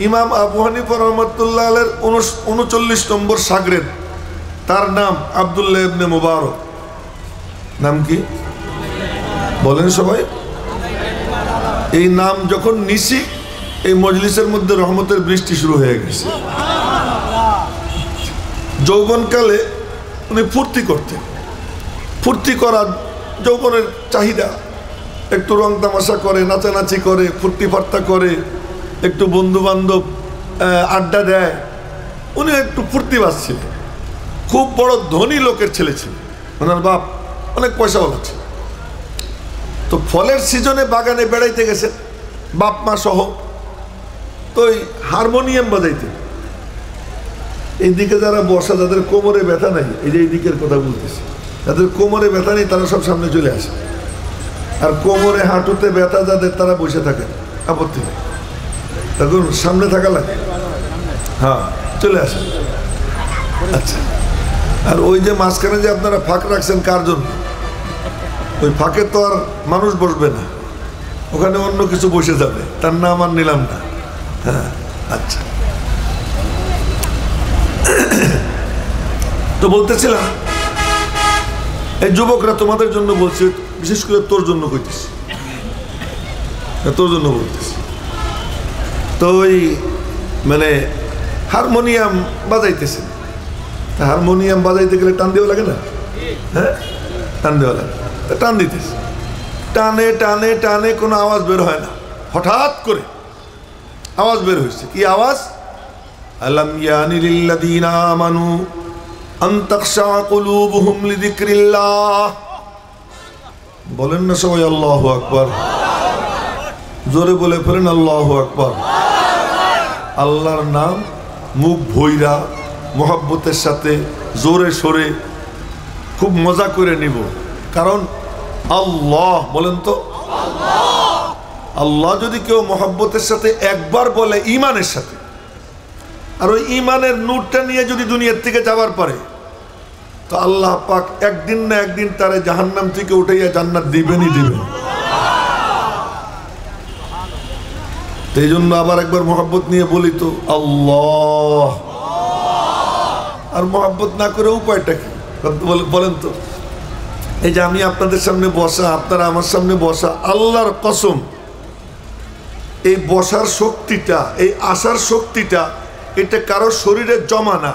ইমাম আবু হানিফা রহমাতুল্লাহ আলাইহির 39 নম্বর শাগরেদ, তার নাম আব্দুল্লাহ ইবনে মুবারক। নাম কি বলেন সবাই? এই নাম যখন নিছি এই মজলিসের মধ্যে রহমতের বৃষ্টি শুরু হয়ে গেছে। যৌবনকালে উনি ফুর্তি করতেন, ফুর্তি করা যৌবনের চাহিদা, একটু রং তামাশা করে, নাচানাচি করে, ফুর্তি ফার্তা করে, একটু বন্ধু বান্ধব আড্ডা দেয়। উনি একটু ফুর্তিবাজ ছিলেন, খুব বড় ধনী লোকের ছেলে ছিল, ওনার বাপ অনেক পয়সাওয়ালা ছিল। তো ফলের সিজনে বাগানে বেড়াইতে গেছেন বাপ মা সহ, তো ওই হারমোনিয়াম বাজাইতেন। এইদিকে যারা বসা, যাদের কোমরে ব্যথা নাই, এই যে এইদিকের কথা বলতেছি, যাদের কোমরে ব্যথা নেই তারা সব সামনে চলে আসে, আর কোমরে হাঁটুতে ব্যথা যাদের তারা বসে থাকেন, আপত্তি নেই, তখন সামনে থাকা লাগে। হ্যাঁ চলে আসেন। আচ্ছা, আর ওই যে মাঝখানে যে আপনারা ফাঁক রাখছেন কার জন্য? ওই ফাঁকে তো আর মানুষ বসবে না, ওখানে অন্য কিছু বসে যাবে, তার নাম আর নিলাম না। হ্যাঁ আচ্ছা, তো বলতেছিলাম এই যুবকরা তোমাদের জন্য বলছি, বিশেষ করে তোর জন্য কইতেছি, তোর জন্য বলতেছি। তো ওই মানে হারমোনিয়াম বাজাইতেছেন, হারমোনিয়াম বাজাইতে গেলে টান দেওয়া লাগে না? হ্যাঁ টান দেওয়া লাগে, টান দিতেছে, টানে টানে টানে কোনো আওয়াজ বের হয় না, হঠাৎ করে আওয়াজ বের হয়েছে। কি আওয়াজ? আলাম ইয়ানি লিল্লাযীনা আমানু আন তাখশা কুলুবুহুম লিযিকরিল্লাহ। বলেন না সবাই আল্লাহু আকবার, জোরে বলে ফেলেন আল্লাহু আকবার। আল্লাহর নাম মুখ ভৈরা মোহাব্বতের সাথে জোরে সোরে খুব মজা করে নিব, কারণ আল্লাহ, বলেন তো আল্লাহ যদি কেউ মোহাব্বতের সাথে একবার বলে ইমানের সাথে, আর ওই ইমানের নূরটা নিয়ে যদি দুনিয়ার থেকে যাবার পারে, তো আল্লাহ পাক একদিন না একদিন তারে জাহান্নাম থেকে উঠাইয়া জান্নাত দিবেনই দিবেন। এই জন্য আবার একবার মোহাব্বত নিয়ে বলি তো আল্লাহ। আর মোহাব্বত না করে উপায়টা কি বলেন তো? এই যে আমি আপনাদের সামনে বসা, আপনারা আমার সামনে বসা, আল্লাহর কসম এই বসার শক্তিটা, এই আসার শক্তিটা, এটা কারো শরীরে জমা না।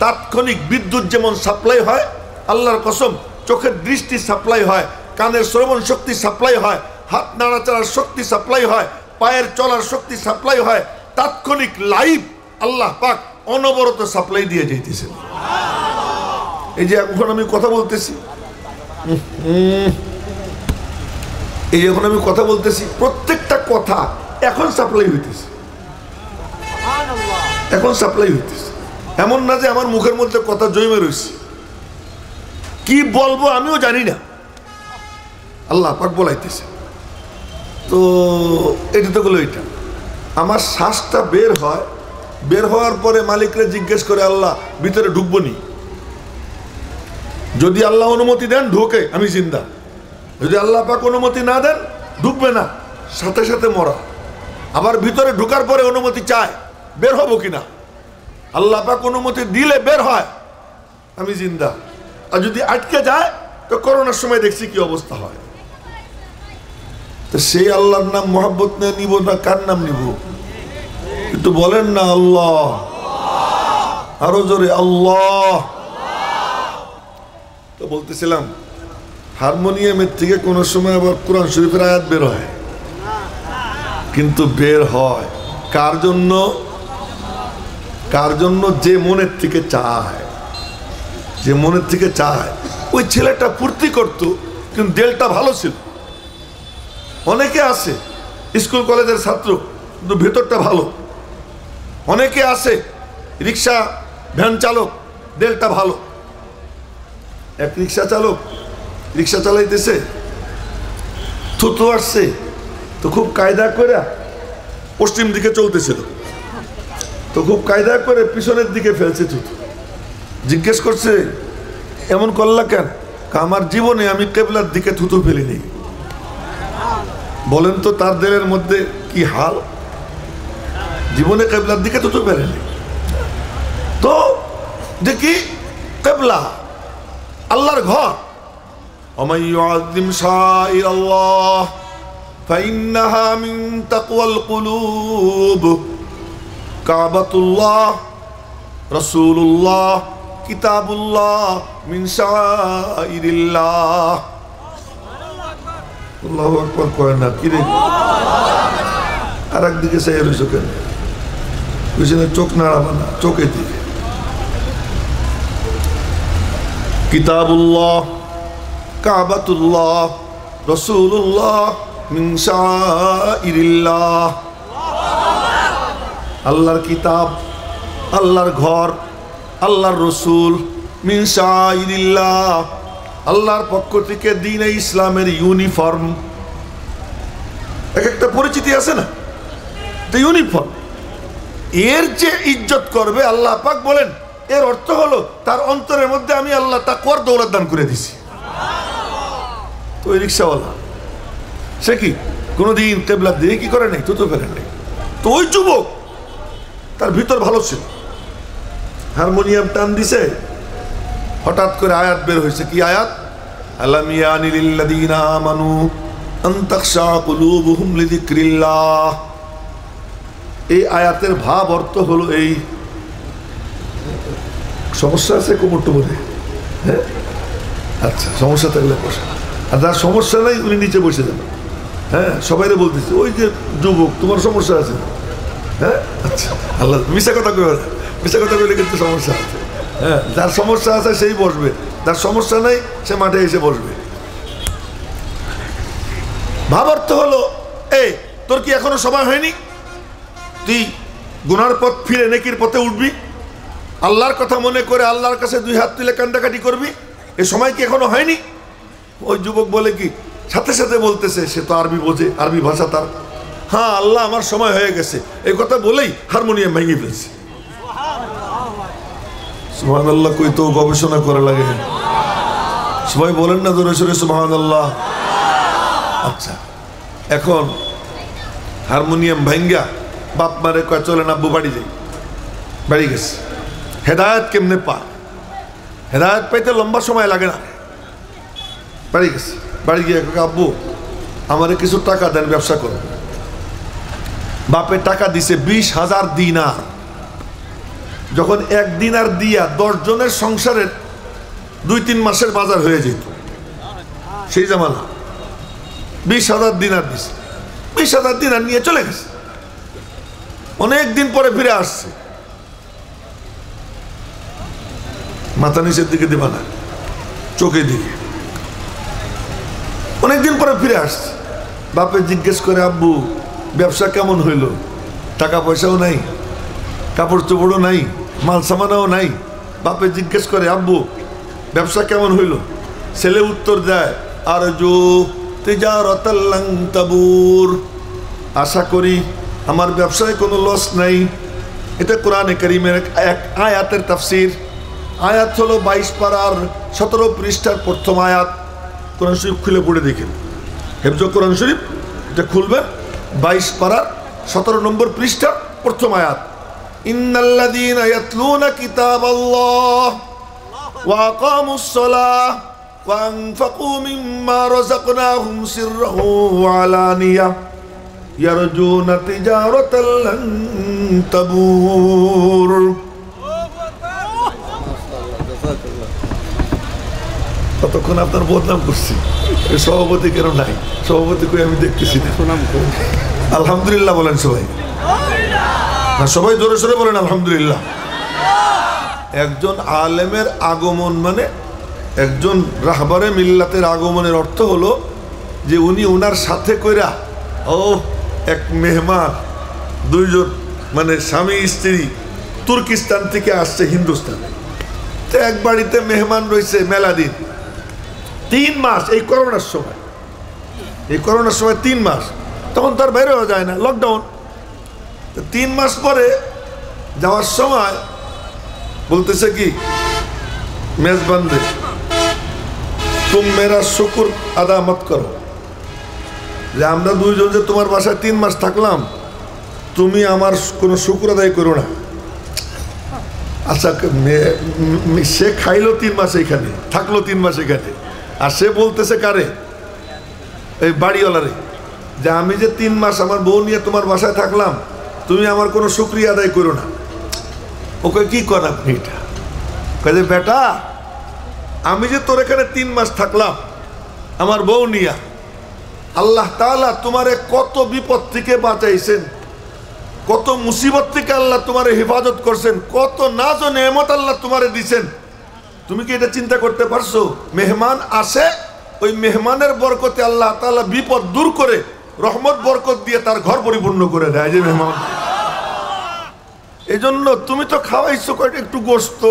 তাৎক্ষণিক বিদ্যুৎ যেমন সাপ্লাই হয়, আল্লাহর কসম চোখের দৃষ্টি সাপ্লাই হয়, কানের শ্রবণ শক্তি সাপ্লাই হয়, হাত নাড়াচাড়ার শক্তি সাপ্লাই হয়, পায়ের চলার শক্তি সাপ্লাই হয়, তাৎক্ষণিক লাইভ আল্লাহ পাক অনবরত সাপ্লাই দিয়ে যাইতেছে। এই যে এখন আমি কথা বলতেছি, এই এখন আমি কথা বলতেছি, প্রত্যেকটা কথা এখন সাপ্লাই হইতেছে, এখন সাপ্লাই হইতেছে। এমন না যে আমার মুখের মধ্যে কথা জমে রয়েছে, কি বলবো আমিও জানি না, আল্লাহ পাক বলাইতেছে। তো এটা তো গেলো, এটা আমার শ্বাসটা বের হয়, বের হওয়ার পরে মালিকরে জিজ্ঞেস করে আল্লাহ ভিতরে ঢুকবো নি? যদি আল্লাহ অনুমতি দেন ঢোকে, আমি জিন্দা। যদি আল্লাহ পাক অনুমতি না দেন ঢুকবে না, সাথে সাথে মরা। আবার ভিতরে ঢুকার পরে অনুমতি চায় বের হবো কিনা, আল্লাহ পাক অনুমতি দিলে বের হয়, আমি জিন্দা। আর যদি আটকে যায় তো করোনার সময় দেখছি কি অবস্থা হয়। তো সেই আল্লাহর নাম মোহাব্বত নিয়ে নিব না কার নাম নিব? একটু বলেন না আল্লাহ, আরো জোরে আল্লাহ। তো বলতেছিলাম হারমোনিয়ামের থেকে কোন সময় আবার কোরআন শরীফের আয়াত বের হয়, কিন্তু বের হয় কার জন্য? কার জন্য? যে মনের থেকে চায়, যে মনের থেকে চায়। ওই ছেলেটা ফুর্তি করতো কিন্তু দিলটা ভালো ছিল। অনেকে আছে স্কুল কলেজের ছাত্র কিন্তু ভেতরটা ভালো, অনেকে আছে রিক্সা ভ্যান চালক, দিলটা ভালো। এক রিক্সা চালক রিক্সা চালাইতেছে, থুতু আসছে, তো খুব কায়দা করে পশ্চিম দিকে চলতেছিল, তো খুব কায়দা করে পিছনের দিকে ফেলছে থুতু। জিজ্ঞেস করছে এমন করলা কেন? আমার জীবনে আমি কেবলার দিকে থুতু ফেলিনি। বলেন তো তার দিলের মধ্যে কি হাল? জীবনে কেবলার দিকে তো বেরেনি। তো দেখি কেবলা আল্লাহর ঘর, ওমাই ইউআযিম শাইরাল্লাহ ফাইন্নাহা মিন তাকওয়াল কুলুব। কাবাতুল্লাহ, রাসূলুল্লাহ, কিতাবুল্লাহ মিন শাইরিল্লাহ। আল্লাহু আকবার কয় না কি রে? আর একদিকে চাই রইছো কেন? পিছনে চোখ নাড়াবা না, চোখের দিকে। কিতাবুল্লাহ, কাবাতুল্লাহ, রাসূলুল্লাহ মিন শাইরিল্লাহ। আল্লাহর কিতাব, আল্লাহর ঘর, আল্লাহর রসুল, মিন শাইরিল্লাহ, আল্লাহর পক্ষ থেকে দ্বীনে ইসলামের ইউনিফর্ম। এক একটা পরিচিতি আছে না, তো ইউনিফর্ম। এর যে ইজ্জত করবে আল্লাহ পাক বলেন, এর অর্থ হলো তার অন্তরের মধ্যে আমি আল্লাহ তাকওয়ার দৌলত দান করে দিছি। তো ওই রিক্সাওয়ালা সে কি কোনোদিন কেবলা দিয়ে কি করে নাই? তো ফেলেন নাই। তো ওই যুবক তার ভিতর ভালো ছিল, হারমোনিয়াম টান দিছে, হঠাৎ করে আয়াত বের হয়েছে। কি আয়াত? আলাম ইয়ানি লিল্লাযীনা আমানু আন তাখশা কুলুবুহুম লিযিকরিল্লাহ। এই আয়াতের ভাব অর্থ হলো এই, সমস্যা আছে কোমরটা বলে? হ্যাঁ, আচ্ছা, সমস্যা থাকলে বসে, আর যার সমস্যা নাই উনি নিচে বসে যাবেন। হ্যাঁ, সবাইরে বলতেছে ওই যে যুবক তোমার সমস্যা আছে। হ্যাঁ, আচ্ছা, আল্লাহ মিশা কথা কইবে না, মিশা কথা কইলে কিন্তু সমস্যা আছে। হ্যাঁ, যার সমস্যা আছে সেই বসবে, যার সমস্যা নাই সে মাঠে এসে বসবে। ভাব অর্থ হলো এই, তোর কি এখনো সময় হয়নি? তুই গুনার পথ ফিরে নেকির পথে উঠবি, আল্লাহর কথা মনে করে আল্লাহর কাছে দুই হাত তুলে কান্দাকাটি করবি, এ সময় কি এখনো হয়নি? ওই যুবক বলে কি, সাথে সাথে বলতেছে, সে তো আরবি বোঝে, আরবি ভাষা তার। হ্যাঁ, আল্লাহ আমার সময় হয়ে গেছে, এই কথা বলেই হারমোনিয়াম ভেঙে ফেলছে। সুবহানাল্লাহ কই তো গবেষণা করা লাগে। সবাই বলেন না জোরে সোরে সুবহানাল্লাহ। আচ্ছা, এখন হারমোনিয়াম ভাঙ্গা বাপ মারে কয় চলেন আব্বু বাড়ি যাই। বাড়ি গেছে। হেদায়েত কেমনে পায়? হেদায়েত পাইতে লম্বা সময় লাগে না। বাড়ি গেছে, বাড়ি গিয়ে আব্বু আমারে কিছু টাকা দেন, ব্যবসা করো। বাপে টাকা দিছে 20,000 দিনার। যখন 1 দিনার দিয়া 10 জনের সংসারের 2-3 মাসের বাজার হয়ে যেত সেই জামানা। 20,000 দিনার দিছে, 20,000 দিনার নিয়ে চলে গেছে। অনেক দিন পরে ফিরে আসছে। মাথা নিচের দিকে দিবা না, চোখের দিকে। অনেকদিন পরে ফিরে আসছে। বাপে জিজ্ঞেস করে, আব্বু ব্যবসা কেমন হইল? টাকা পয়সাও নাই, কাপড় চোপড়ও নাই, মাল সামানাও নাই। বাপে জিজ্ঞেস করে, আব্বু ব্যবসা কেমন হইল? ছেলে উত্তর দেয়, আরজু তিজারাতাল লান তাবুর। আশা করি আমার ব্যবসায় কোনো লস নাই। এটা কোরআনে কারীমের এক আয়াতের তাফসীর। আয়াত হলো 22 পারার 17 পৃষ্ঠার প্রথম আয়াত। কোরআন শরীফ খুলে পড়ে দেখেন, হেফজ কোরআন শরীফ এটা খুলবেন, 22 পারার 17 নম্বর পৃষ্ঠা প্রথম আয়াত। ইন্নাল্লাযীনা ইয়াতলুনা কিতাবাল্লাহ ওয়া আকামুস সালাহ ওয়া আনফাকু মিম্মা রাযাকনাহুম সিররান ওয়া আলানিয়া ইয়ারজুনা তিজারাতাল লান তাবুর। ততক্ষণ আপনার বদনাম করছি, সভাপতি কেন নাই? সভাপতি কই আমি দেখতেছি না। আলহামদুলিল্লাহ বলেন সবাই, না সবাই জোরে সোরে বলেন আলহামদুলিল্লাহ। একজন আলেমের আগমন মানে একজন রাহবারে মিল্লাতের আগমনের অর্থ হলো যে উনি ওনার সাথে কইরা, ও এক মেহমান, 2 জন মানে স্বামী স্ত্রী তুর্কিস্তান থেকে আসছে হিন্দুস্তানে। তো এক বাড়িতে মেহমান রয়েছে মেলা দিন, 3 মাস। এই করোনার সময়, 3 মাস, তখন তার বাইরে হওয়া যায় না, লকডাউন। 3 মাস পরে যাওয়ার সময় বলতেছে কি, মেজবানদে তুম মেরা শুকুর আদা মত করো, যে আমরা 2 জন যে তোমার বাসায় 3 মাস থাকলাম, তুমি আমার কোনো শুকর আদায় করো না। আচ্ছা, সে খাইলো 3 মাস এখানে, থাকলো 3 মাস এখানে, আর সে বলতেছে কারে? এই বাড়িওয়ালারে, যে আমি যে 3 মাস আমার বউ নিয়ে তোমার বাসায় থাকলাম, তুমি আমার কোনো শুকরিয়া আদায় করো না। ওকে কি করেন আপনি? এটা কাজে বেটা, আমি যে তোর এখানে 3 মাস থাকলাম আমার বউ নিয়া, আল্লাহ তাআলা তোমারে কত বিপদ থেকে বাঁচাইছেন, কত মুসিবত থেকে আল্লাহ তোমারে হেফাজত করছেন, কত নাজ ও নেয়ামত আল্লাহ তোমারে দিছেন। তুমি কি এটা চিন্তা করতে পারছো? মেহমান আসে, ওই মেহমানের বরকতে আল্লাহ তাআলা বিপদ দূর করে রহমত বরকত দিয়ে তার ঘর পরিপূর্ণ করে দেয় যে মেহমান। এই জন্য তুমি তো খাওয়াইছো কয়টা একটু গোস্ত,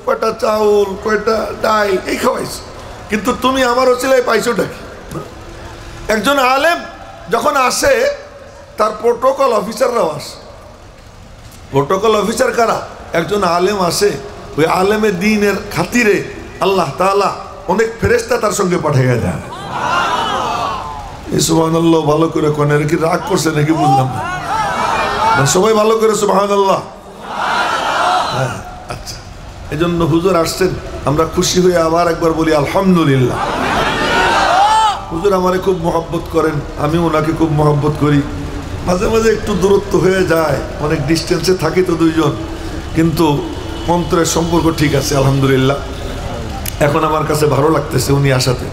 কয়টা চাউল, কয়টা ডাল, এই খাওয়াইছো, কিন্তু তুমি আমার ওসিলায় পাইছোটা কি? একজন আলেম যখন আসে, তার প্রোটোকল অফিসাররাও আসে। প্রোটোকল অফিসার কারা? একজন আলেম আসে, ওই আলেমের দ্বীনের খাতিরে আল্লাহ তাআলা অনেক ফেরেশতা তার সঙ্গে পাঠিয়ে দেয়। সুবহানাল্লাহ ভালো করে কোন, এর কি রাগ করছে নাকি বুঝলাম না। সবাই ভালো করে সুবহানাল্লাহ। হ্যাঁ, আচ্ছা, এই জন্য হুজুর আসছেন, আমরা খুশি হয়ে আবার একবার বলি আলহামদুলিল্লাহ। হুজুর আমারে খুব মহব্বত করেন, আমি ওনাকে খুব মহব্বত করি। মাঝে মাঝে একটু দূরত্ব হয়ে যায়, অনেক ডিস্টেন্সে থাকি তো দুইজন, কিন্তু অন্তরের সম্পর্ক ঠিক আছে আলহামদুলিল্লাহ। এখন আমার কাছে ভালো লাগতেছে উনি আসাতে।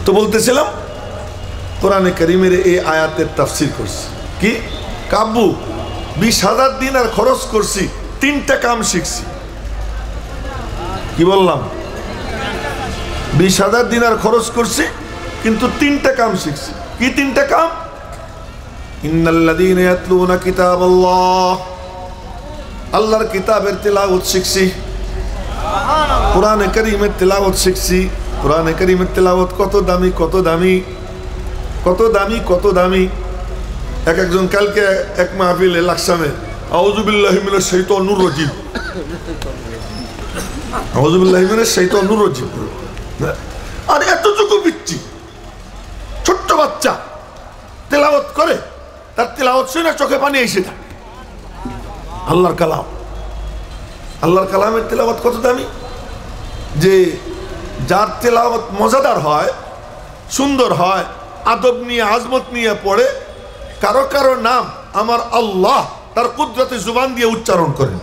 তো বলতেছিলাম, কোরআনে কারীমের এই আয়াতের তাফসীর করছি কি, কাব্বু 20,000 দিনার খরচ করছি, 3টা কাম শিখছি। কি বললাম? 20,000 দিনার খরচ করছি, কিন্তু 3টা কাম শিখছি। কি 3টা কাম? ইন্নাল্লাযীনা ইয়াতলুনা কিতাবাল্লাহ, আল্লাহর কিতাবের তিলাওয়াত শিখছি। কোরআনে কারীমের তিলাওয়াত শিখছি। কোরআনে কারীমের তিলাওয়াত কত দামি, কত দামি, কত দামি, কত দামি। একজন কালকে এক মাহফিলে লাকসামে আউযু বিল্লাহি মিনাশ শাইতানির রাজিম, আউযু বিল্লাহি মিনাশ শাইতানির রাজিম, আর এতটুকু পিচ্ছি ছোট্ট বাচ্চা তেলাওয়াত করে, তার তেলাওয়াত শুনে চোখে পানি এসে যায়। আল্লাহর কালাম, আল্লাহর কালামের তেলাওয়াত কত দামি, যে যার তেলাওয়াত মজাদার হয়, সুন্দর হয়, আদব নিয়ে আজমত নিয়ে পড়ে, কারো কারো নাম আমার আল্লাহ তার কুদরতে জুবান দিয়ে উচ্চারণ করেন।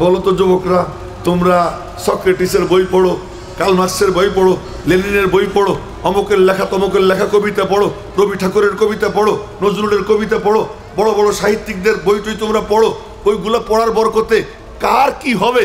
বলো তো যুবকরা, তোমরা সক্রেটিসের বই পড়ো, কার্ল মার্কসের বই পড়ো, লেনিনের বই পড়ো, অমুকের লেখা তমুকের লেখা কবিতা পড়ো, রবি ঠাকুরের কবিতা পড়ো, নজরুলের কবিতা পড়ো, বড় বড় সাহিত্যিকদের বই টই তোমরা পড়ো, ওইগুলো পড়ার বরকতে কার কি হবে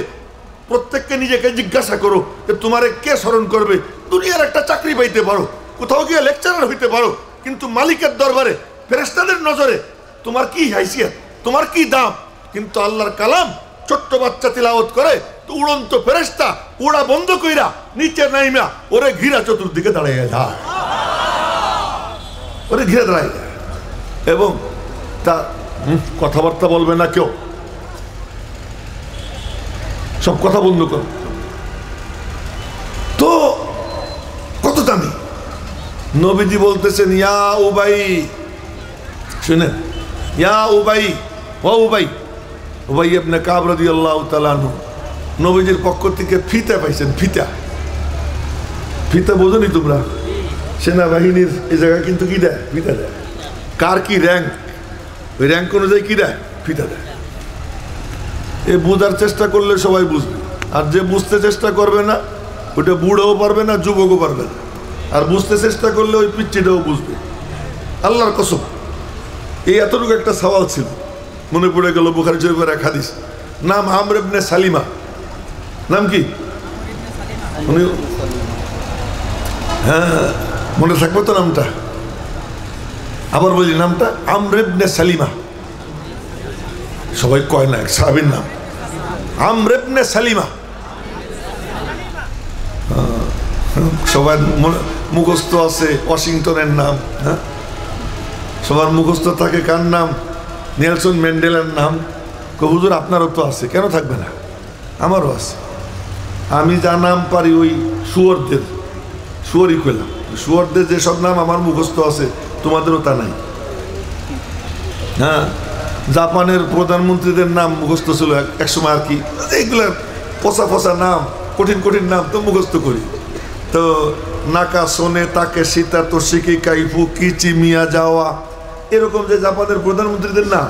প্রত্যেককে নিজেকে জিজ্ঞাসা করো যে তোমারে কে স্মরণ করবে। দুনিয়ার একটা চাকরি পাইতে পারো, কোথাও গিয়ে লেকচারার হইতে পারো, কিন্তু মালিকের দরবারে ফেরেশতাদের নজরে তোমার কি হাইসিয়ত, তোমার কি দাম। কিন্তু আল্লাহর কালাম ছোট্ট বাচ্চা তিলাওয়াত করে, তো উড়ন্ত ফেরেশতা উড়া বন্ধ কইরা নিচে নাইমা ওরে ঘিরা চতুর্দিকে দাঁড়িয়ে যায়, ওরে ঘিরে দাঁড়ায় যায়, এবং তা কথাবার্তা বলবে না কেউ, সব কথা বন্ধ কর। তো কত দামি। নবীজি বলতেছেন, ইয়া উবাই, শুনেন, ইয়া উবাই, ও উবাই, উবাই ইবনে কাব রাদিয়াল্লাহু তাআলা আনহু নবীজির পক্ষ থেকে ফিতা পাইছেন। ফিতা, ফিতা বোঝনি তোমরা? সেনাবাহিনীর এই জায়গায় কিন্তু কি দেয়? ফিতা দেয়। কার কি র্যাঙ্ক, ওই র্যাঙ্ক অনুযায়ী কি দেয়? ফিতা দেয়। এ বোঝার চেষ্টা করলে সবাই বুঝবে, আর যে বুঝতে চেষ্টা করবে না ওইটা বুড়োও পারবে না, যুবকও পারবে না, আর বুঝতে চেষ্টা করলে ওই পিচ্চিটাও বুঝবে। আল্লাহর কসম, এই এতটুকু একটা সওয়াল ছিল, মনে পড়ে গেল বুখারী শরীফের এক হাদিস। নাম আমর ইবনে সালিমা। নাম কি? উনি, হ্যাঁ মনে থাকবে তো নামটা? আবার বলি নামটা, আমর ইবনে সালিমা। সবাই কয় না, এক সাহাবীর নাম আমর ইবনে সালিমা। সবার মুখস্থ আছে ওয়াশিংটনের নাম, হ্যাঁ সবার মুখস্থ থাকে কার নাম? নেলসন ম্যান্ডেলার নাম। হুজুর আপনারও তো আছে, কেন থাকবে না? আমারও আছে। আমি যা নাম পারি ওই শুয়োরদের, শুয়োরই কইলাম, শুয়োরদের যেসব নাম আমার মুখস্থ আছে তোমাদেরও তা নাই। হ্যাঁ, জাপানের প্রধানমন্ত্রীদের নাম মুখস্থ ছিল একসময় আর কি, এইগুলার পচা পচা নাম, কঠিন কঠিন নাম তো মুখস্থ করি। তো নাকা সোনে তাকে সীতা তোশিকি কাইফু কিচি মিয়া যাওয়া, এরকম যে জাপানের প্রধানমন্ত্রীদের নাম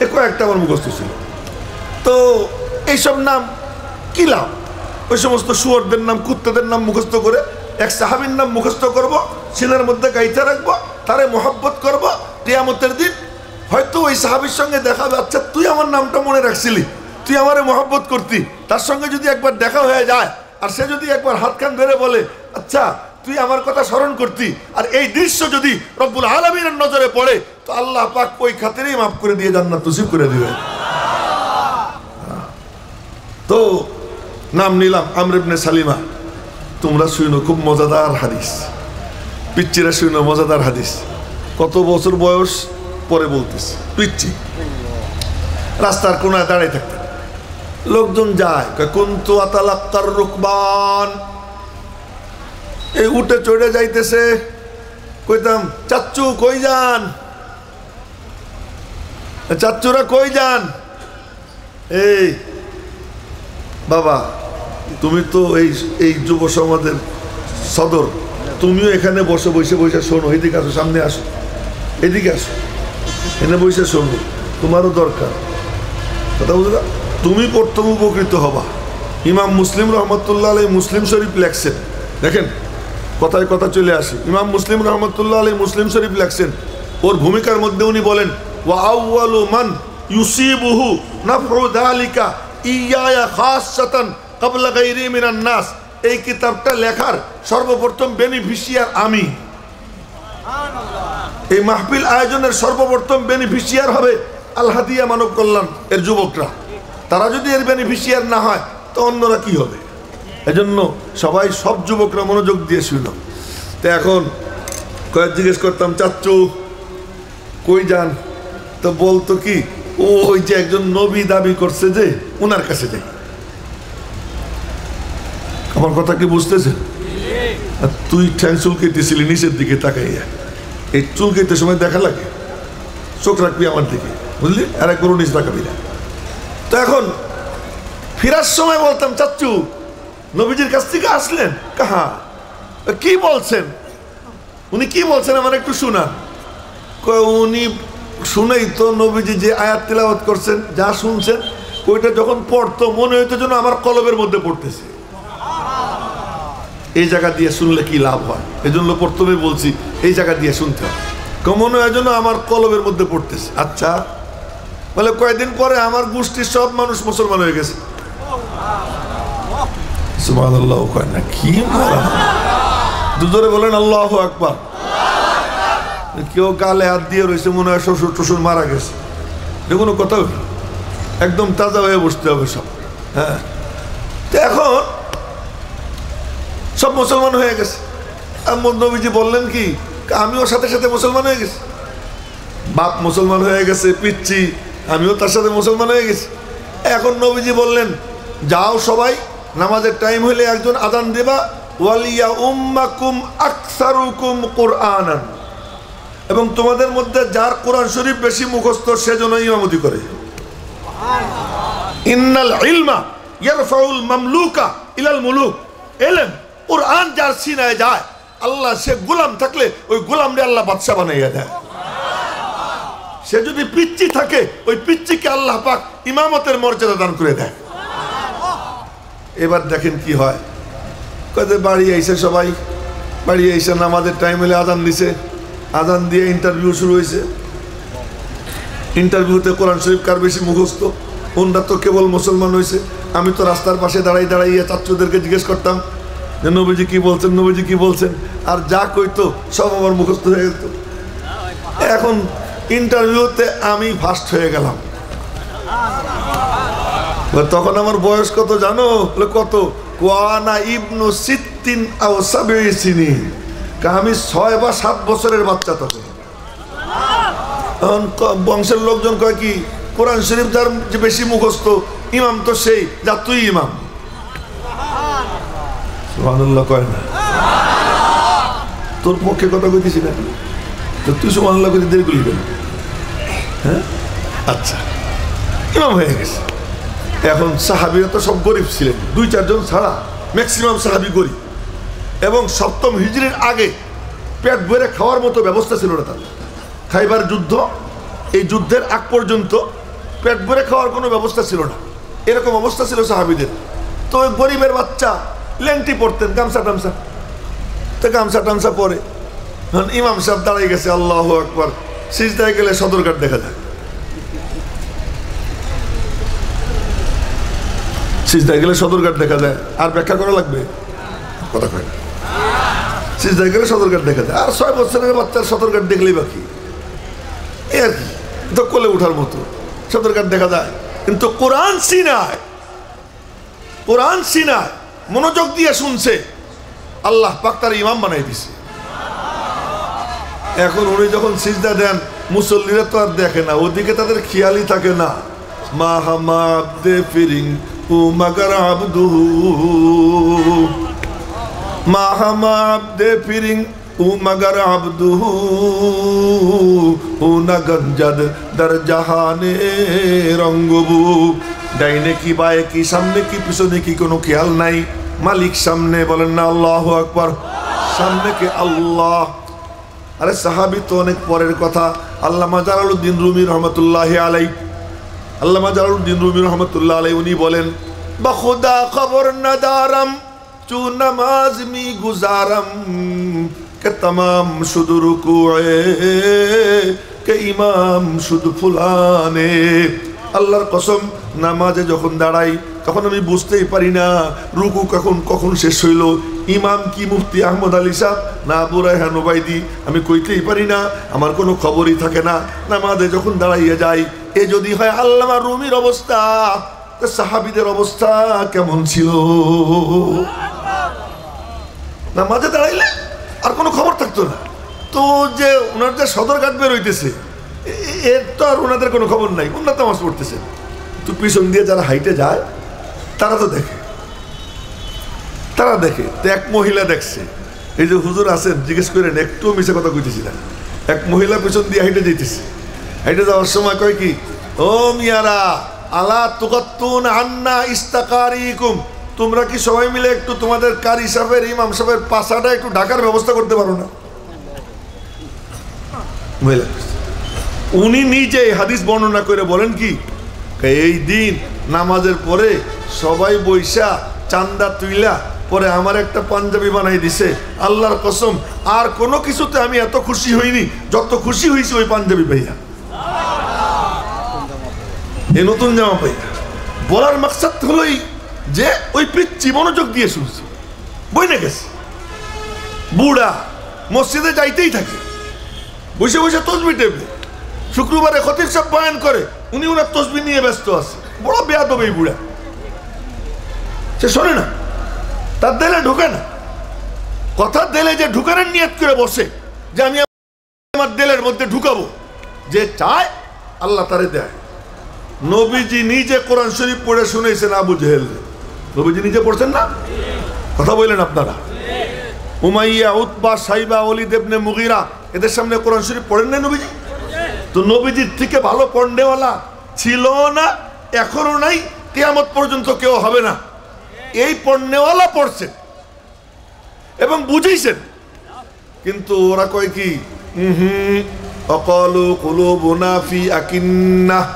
এ কয়েকটা আমার মুখস্থ ছিল। তো এইসব নাম কি লাভ? ওই সমস্ত শুয়োরদের নাম, কুত্তাদের নাম মুখস্থ করে এক সাহাবীর নাম মুখস্থ করব, সিনার মধ্যে গাইতে রাখবো, তারে মোহাব্বত করব, কিয়ামতের দিন হয়তো ওই সাহাবীর সঙ্গে দেখা হবে, আচ্ছা তুই আমার নামটা মনে রাখছিলি, তুই আমারে মোহাব্বত করতি, তার সঙ্গে যদি একবার দেখা হয়ে যায় আর সে যদি একবার হাত কান ধরে বলে আচ্ছা তুই আমার কথা স্মরণ করতি, আর এই দৃশ্য যদি রব্বুল আলামিনের নজরে পড়ে, তো আল্লাহ পাক ওই খাতিরেই মাফ করে দিয়ে জান্নাত নসিব করে দিবে। তো নাম নিলাম আমর ইবনে সালিমা। তোমরা শুনো, খুব মজাদার হাদিস, পিচ্চিরা শুনো, মজাদার হাদিস। কত বছর বয়স পরে বলতেছে, পিচ্চি রাস্তার কোনায় দাঁড়িয়ে থাকতেন, লোকজন যায়, কুনতু আতালাক্কার রুকবান, এই উঠে চড়ে যাইতেছে, কইতাম চাচ্চু কই যান, চাচ্চুরা কই যান, এই বাবা তুমি তো এই যুব সমাজের সদর, তুমিও এখানে বসে বসে বসে শোনো, এদিকে আসো, সামনে আসো, এদিকে আসো, এনে বসে শোনো, তোমারও দরকার। কথা বুঝলা? তুমি প্রথম উপকৃত হবা। ইমাম মুসলিম রহমতুল্লাহ আলাইহি মুসলিম শরীফ লেখছেন, দেখেন কথায় কথা চলে আসে, ইমাম মুসলিম রহমতুল্লাহ আলাইহি মুসলিম শরীফ লেখছেন, ওর ভূমিকার মধ্যে উনি বলেন ওয়া আউয়ালু মান ইউসিবুহু নাফউ যালিকা ইয়া খাসসাতান ক্বাবলা গায়রি মিনান নাস, এই কিতাবটা লেখার সর্বপ্রথম বেনিফিশিয়ার আমি। এই মাহফিল আয়োজনের সর্বপ্রথম বেনিফিশিয়ার হবে আল হাদিয়া মানব কল্যাণ এর যুবকরা। তারা যদি এর বেনিফিশিয়ার না হয় তো অন্যরা কি হবে? এজন্য সবাই, সব যুবকরা মনোযোগ দিয়ে শুনো। তো এখন কয়েক জিজ্ঞেস করতাম চাচ্চু কই যান, তো বলতো কি ওই যে একজন নবী দাবি করছে যে ওনার কাছে যাই। আমার কথা কি বুঝতেছে? তুই ঠ্যাং চুলকাইতেছিলি নিচের দিকে তাকাইয়া, এই চুলকাইতে সময় দেখা লাগে, চোখ রাখবি আমার দিকে, বুঝলি, আর একবার নিচ তাকাবি না। তো এখন ফিরার সময় বলতাম চাচ্চু নবীজির কাছ থেকে আসলেন, কাহা কি বলছেন, উনি কি বলছেন আমার একটু শোনা। উনি শুনেই তো নবীজি যে আয়াত তিলাওয়াত করছেন, যা শুনছেন ওইটা যখন পড়তো মনে হইতো যেন আমার কলবের মধ্যে পড়তেছে। এই জায়গা দিয়ে শুনলে কি লাভ হয়, এই জন্য প্রথমে বলছি এই জায়গা দিয়ে শুনতে হবে, মনে হয় যেন আমার কলবের মধ্যে পড়তেছে। আচ্ছা বলে কয়েকদিন পরে আমার গোষ্ঠীর সব মানুষ মুসলমান হয়ে গেছে। সুবহানাল্লাহ কয় না, কি দুজোরে বলেন আল্লাহু আকবার। কেউ গালে হাত দিয়ে রয়েছে, মনে হয় শ্বশুর টশুর মারা গেছে, যে কোনো কথা হইল, একদম তাজা হয়ে বসতে হবে সব। হ্যাঁ, তো এখন সব মুসলমান হয়ে গেছে। নবীজি বললেন কি, আমিও সাথে সাথে মুসলমান হয়ে গেছি, বাপ মুসলমান হয়ে গেছে, পিচ্ছি আমিও তার সাথে মুসলমান হয়ে গেছি। এখন নবীজি বললেন যাও সবাই, নামাজের টাইম হলে একজন আযান দেবা, ওয়ালিয়া উম্মাকুম আকসারুকুম কুরআনান, এবং তোমাদের মধ্যে যার কোরআন শরীফ বেশি মুখস্থ সেজন্য ইমামতি করে। ইন্নাল ইলমা ইয়ারফাউল মামলুকা ইলাল মুলুক, ইলম কুরআন যার সিনায় যায়, আল্লাহ সে গোলাম থাকলে ওই গোলামরে আল্লাহ বাদশা বানাইয়া দেয়। সে যদি পিচ্চি থাকে ওই পিচ্চিকে আল্লাহ পাক ইমামতের মর্যাদা দান করে দেয়। এবার দেখেন কি হয়, কয়ে বাড়ি আইসে সবাই, বাড়ি আইসে নামাজের টাইম হলে আজান দিছে, আজান দিয়ে ইন্টারভিউ শুরু হয়েছে। ইন্টারভিউতে কোরআন শরীফ কার বেশি মুখস্থ, ওনরা তো কেবল মুসলমান হয়েছে। আমি তো রাস্তার পাশে দাঁড়াইয়া চাচ্চুদেরকে জিজ্ঞেস করতাম যে নবীজি কি বলছেন, নবীজি কি বলছেন, আর যা কইতো সব আমার মুখস্থ হয়ে যেত। এখন ইন্টারভিউতে আমি ফার্স্ট হয়ে গেলাম। তখন আমার বয়স কত জানো? কত? ওয়ানা ইবনু সিত্তিন আও সাবঈ সিনিন, আমি 6 বা 7 বছরের বাচ্চা তখন। বংশের লোকজন কয় কি, কোরআন শরীফ যার যে বেশি মুখস্থ ইমাম তো সেই, যা তুই ইমাম। সুবহানাল্লাহ কয় না, তোর পক্ষে কথা কইতেছি না, তো তুই সুবহানাল্লাহ কইতে দেরি করলি কেন? হ্যাঁ, আচ্ছা ইমাম হয়ে গেছে। এখন সাহাবীরা তো সব গরিব ছিলেন, 2-4 জন ছাড়া ম্যাক্সিমাম সাহাবী গরিব, এবং 7ম হিজরির আগে পেট ভরে খাওয়ার মতো ব্যবস্থা ছিল না তাদের। খাইবার যুদ্ধ, এই যুদ্ধের আগ পর্যন্ত পেট ভরে খাওয়ার কোনো ব্যবস্থা ছিল না, এরকম অবস্থা ছিল সাহাবীদের। তো ওই গরিবের বাচ্চা লেংটি পড়তেন, গামছা টামছা, তো গামছা টামছা পরে ইমাম সাহেব দাঁড়িয়ে গেছে, আল্লাহু আকবার, সিজদায় গেলে সদরঘাট দেখা যায়, সিজদায় গেলে সদরঘাট দেখা যায়। আর ব্যাখ্যা করা লাগবে? কথা কয় না। সিজদায় গেলে সদরঘাট দেখা যায়, আর 6 বছরের বাচ্চার সদরঘাট দেখলেই বাকি, এই আর কি, তো কোলে উঠার মতো সদরঘাট দেখা যায়। কিন্তু কোরআন সিনায়, কোরআন সিনায় মনোযোগ দিয়ে শুনছে, আল্লাহ পাক তার ইমাম বানাই দিছে। এখন উনি যখন সিজদা দেন, মুসল্লিরা তো আর দেখে না, ওদিকে তাদের খেয়ালই থাকে না। মা হামা আব্দে ফিরিং ও মাগার আবদুহু, মা হামা আব্দে ফিরিং ও মাগার আবদুহু, ও না গঞ্জাদ দর জাহানে রঙ্গবু। ডাইনে কি বায়ে কি, সামনে কি পিছনে কি, কোনো খেয়াল নাই। মালিক সামনে, বলেন না আল্লাহু আকবার। সামনে কে? আল্লাহ। আরে সাহাবী তো অনেক পরের কথা। আল্লামা জালালউদ্দিন রুমি রহমতুল্লাহ আলাই, আল্লামা জালালউদ্দিন রুমি রহমতুল্লাহ আলাই উনি বলেন, বখুদা খবর নদারম চু নমাজ মি গুজারম কে তমাম শুধু রুকুয়ে কে ইমাম শুধু ফুলানে। আল্লাহর কসম, নামাজে যখন দাঁড়াই তখন আমি বুঝতেই পারি না রুকু কখন শেষ হইল, ইমাম কি মুফতি আহমদ আলী সাহ না আবু রায়হান ওবাইদি, আমি কইতেই পারি না, আমার কোনো খবরই থাকে না। নামাজে যখন দাঁড়াইয়া যাই, এ যদি হয় আল্লামা রুমির অবস্থা, তো সাহাবীদের অবস্থা কেমন ছিল? নামাজে দাঁড়াইলে আর কোনো খবর থাকতো না। তো যে ওনার যে সদরঘাট বের হইতেছে, এর তো আর ওনাদের কোনো খবর নাই, ওনার নামাজ পড়তেছে। তো পিছন দিয়ে যারা হাইটে যায় তারা তো দেখে, তারা দেখে। তো এক মহিলা দেখছে, এই যে হুজুর আছেন, জিজ্ঞেস করেন, একটু মিশে কথা কইতেছি না। এক মহিলা পিছন দিয়ে হাইটে যেতেছে, হাইটে যাওয়ার সময় কয় কি, ও মিয়ারা আলা তুকাত্তুন আন্না ইস্তাকারিকুম, তোমরা কি সবাই মিলে একটু তোমাদের কারি সাহেবের, ইমাম সাহেবের পাশাটা একটু ঢাকার ব্যবস্থা করতে পারো না? মহিলা উনি নিজে হাদিস বর্ণনা করে বলেন কি, এই দিন নামাজের পরে সবাই বৈশা চান্দা তুইলা পরে আমার একটা পাঞ্জাবি বানাই দিছে, আল্লাহর কসম আর কোনো কিছুতে আমি এত খুশি হইনি যত খুশি হয়েছি ওই পাঞ্জাবি পাইয়া, এই নতুন জামা পাইয়া। বলার মাকসাদ হলোই যে ওই পিচ্ছি মনোযোগ দিয়ে শুনছি, বই না গেছে। বুড়া মসজিদে যাইতেই থাকে, বসে বসে তসবি টেপে, শুক্রবারে খতিব সাহেব বয়ান করে, উনি ওনার তসবি নিয়ে ব্যস্ত আছে। বড় বেয়াদব এই বুড়া, সে শোনে না, তার দেলে ঢুকে না। কথা দেলে যে ঢুকানোর নিয়ত করে বসে যে আমি আমার দেলের মধ্যে ঢুকাবো, যে চায় আল্লাহ তারে দেয়। নবীজি নিজে কোরআন শরীফ পড়ে শুনেছেন আবু জেহেল, নবীজি নিজে পড়ছেন না? কথা বললেন আপনারা? উমাইয়া, উতবা, সাইবা, ওয়ালিদ ইবনে মুগীরা, এদের সামনে কোরআন শরীফ পড়েন না নবীজি? তো নবীজির থেকে ভালো পড়নেওয়ালা ছিল না, এখনো নাই, কিয়ামত পর্যন্ত কেউ হবে না। এই পড়নেওয়ালা পড়ছেন এবং বুঝেছেন, কিন্তু ওরা কয় কি, অকালু কুলুবুনা ফি আকিন্নাহ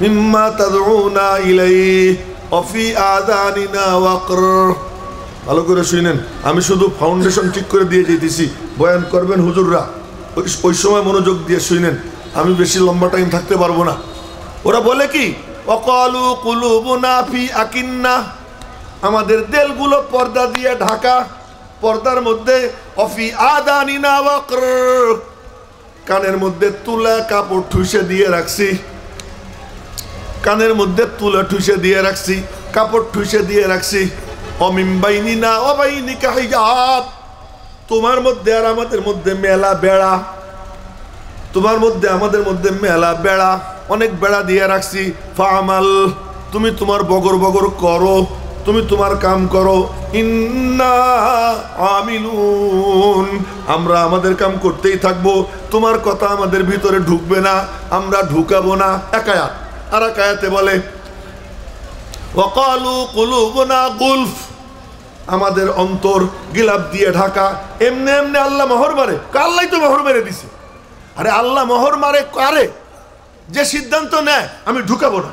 মিম্মা তাদউনা ইলাইহি ওয়া ফি আযানিনা ওয়াকর। ভালো করে শুনেন, আমি শুধু ফাউন্ডেশন ঠিক করে দিয়ে যেতেছি, বয়ান করবেন হুজুররা, ওই সময় মনোযোগ দিয়ে শুনেন, আমি বেশি লম্বা টাইম থাকতে পারবো না। ওরা বলে কি, অকালু কুলুবুনা ফি আকিন্নাহ, আমাদের দেলগুলো পর্দা দিয়ে ঢাকা, পর্দার মধ্যে অফি আদানিনা ওয়াকর, কানের মধ্যে তুলা কাপড় ঠুসে দিয়ে রাখছি, কানের মধ্যে তুলা ঠুসে দিয়ে রাখছি, কাপড় ঠুসে দিয়ে রাখছি। অমিমবাইনিনা অবাইনিকা হিজাব, তোমার মধ্যে আর আমাদের মধ্যে মেলা বেড়া, তোমার মধ্যে আমাদের মধ্যে মেলা বেড়া, অনেক বেড়া দিয়ে রাখছি। ফামাল, তুমি তোমার বগর বগর করো, তুমি তোমার কাম করো। ইন্না আমিলুন, আমরা আমাদের কাম করতেই থাকবো, তোমার কথা আমাদের ভিতরে ঢুকবে না, আমরা ঢুকাবো না। এক আয়াত। আর এক আয়াতে বলে ওয়াকালু কুলুবুনা গুলফ, আমাদের অন্তর গিলাপ দিয়ে ঢাকা। এমনি এমনি আল্লাহ মোহর মারে? আল্লাহ তো মোহর মেরে দিছে। আরে আল্লাহ মোহর মারে কারে? যে সিদ্ধান্ত নেয় আমি ঢুকাবো না,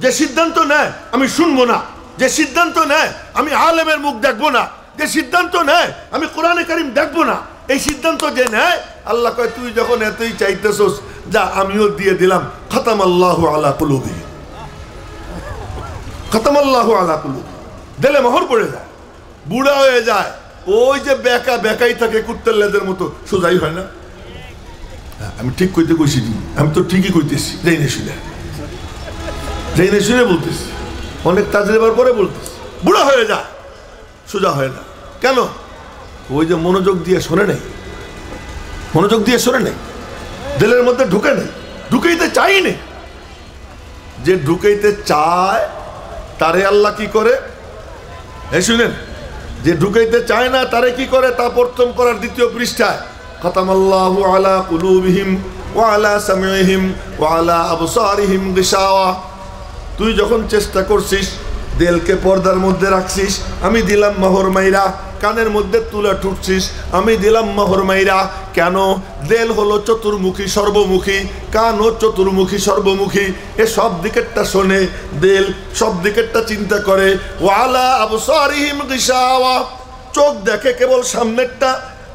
যে সিদ্ধান্ত নেয় আমি শুনবো না, যে সিদ্ধান্ত নেয় আমি আলেমের মুখ দেখবো না, যে সিদ্ধান্ত নেয় আমি কোরআনে কারিম দেখবো না, এই সিদ্ধান্ত যে নেয়, আল্লাহ কয় তুই যখন এতই চাইতেছস যা আমিও দিয়ে দিলাম। খতামাল্লাহু আলা কুলুবিহিম, খতামাল্লাহু আলা কুলুবিহিম, দিলে মোহর পড়ে যায়, বুড়া হয়ে যায়। ওই যে বেকা বেকাই থাকে কুত্তের লেজের মতো, সোজাই হয় না। আমি ঠিক কইতে কইছি, আমি তো ঠিকই কইতেছি, যাই না শুনে, যাই না শুনে বলতেছি, অনেক তাজরিবার পরে বলতেছি। বুড়া হয়ে যায়, সোজা হয় না। কেন? ওই যে মনোযোগ দিয়ে শোনে নাই, মনোযোগ দিয়ে শোনে নাই, দিলের মধ্যে ঢুকে নেই, ঢুকাইতে চাই নেই। যে ঢুকাইতে চায় তারে আল্লাহ কি করে? এই শুনেন, যে ঢুকাইতে চায় না তারে কি করে? তা প্রথম করার দ্বিতীয় পৃষ্ঠায় খতামাল্লাহু আলা কুলুবিহিম ওয়া আলা সামিইহিম ওয়া আলা আবসারিহিম গিশাওয়া। তুই যখন চেষ্টা করছিস দিলকে পর্দার মধ্যে রাখছিস, আমি দিলাম মোহর মাইরা। কানের মধ্যে তুলে ঠুকছিস, আমি দিলাম মোহর মাইরা। কেন? দিল হলো চতুর্মুখী সর্বমুখী, কানও চতুর্মুখী সর্বমুখী। এ সব দিকেরটা শোনে, দিল সব দিকেরটা চিন্তা করে। ওয়া আলা আবসারিহিম গিশাওয়া, চোখ দেখে কেবল সামনেরটা,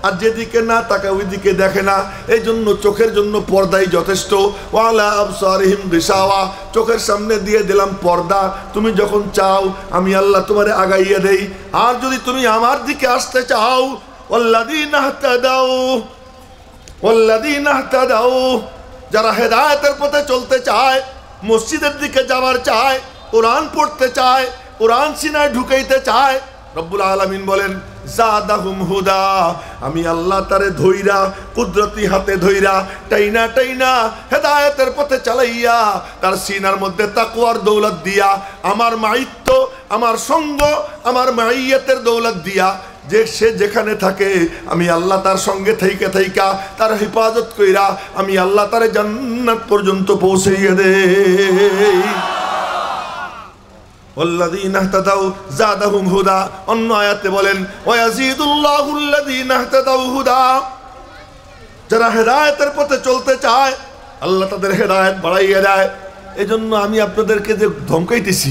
আর যেদিকে না তাকে ওইদিকে দেখে না। এই জন্য চোখের জন্য পর্দাই যথেষ্ট। ওয়ালা আবসারিহিম গিশাওয়া, চোখের সামনে দিয়ে দিলাম পর্দা। তুমি যখন চাও আমি আল্লাহ তোমারে আগাইয়ে দেই। আর যদি তুমি আমার দিকে আসতে চাও, ওয়াল্লাযীনা ইহতাদাউ, ওয়াল্লাযীনা ইহতাদাউ, যারা হেদায়েতের পথে চলতে চায়, মসজিদের দিকে যাওয়ার চায়, কোরআন পড়তে চায়, কোরআন সিনায় ঢুকাইতে চায়, রব্বুল আলামিন বলেন জাদাহুম হুদা, আমি আল্লাহ তারে ধইরা কুদরতি হাতে ধইরা টাইনা টাইনা হেদায়েতের পথে চালাইয়া তার সিনার মধ্যে তাকওয়ার দৌলত দিয়া, আমার মাইত্ব, আমার সঙ্গ, আমার মাইয়াতের দৌলত দিয়া, যে সে যেখানে থাকে আমি আল্লাহ তার সঙ্গে থাইকা থাইকা তার হেফাজত কইরা আমি আল্লাহ তারে জান্নাত পর্যন্ত পৌঁছাইয়া দেই। ওয়াল্লাযীনা ইহতাদাউ যাদাহুম হুদা। অন্য আয়াতে বলেন ওয়ায়াজিদুল্লাহুল্লাযীনা ইহতাদাউ হুদা, যারা হেদায়েতের পথে চলতে চায় আল্লাহ তাদের হেদায়েত বাড়াইয়া দেয়। এজন্য আমি আপনাদেরকে যে ধমকাইতেছি,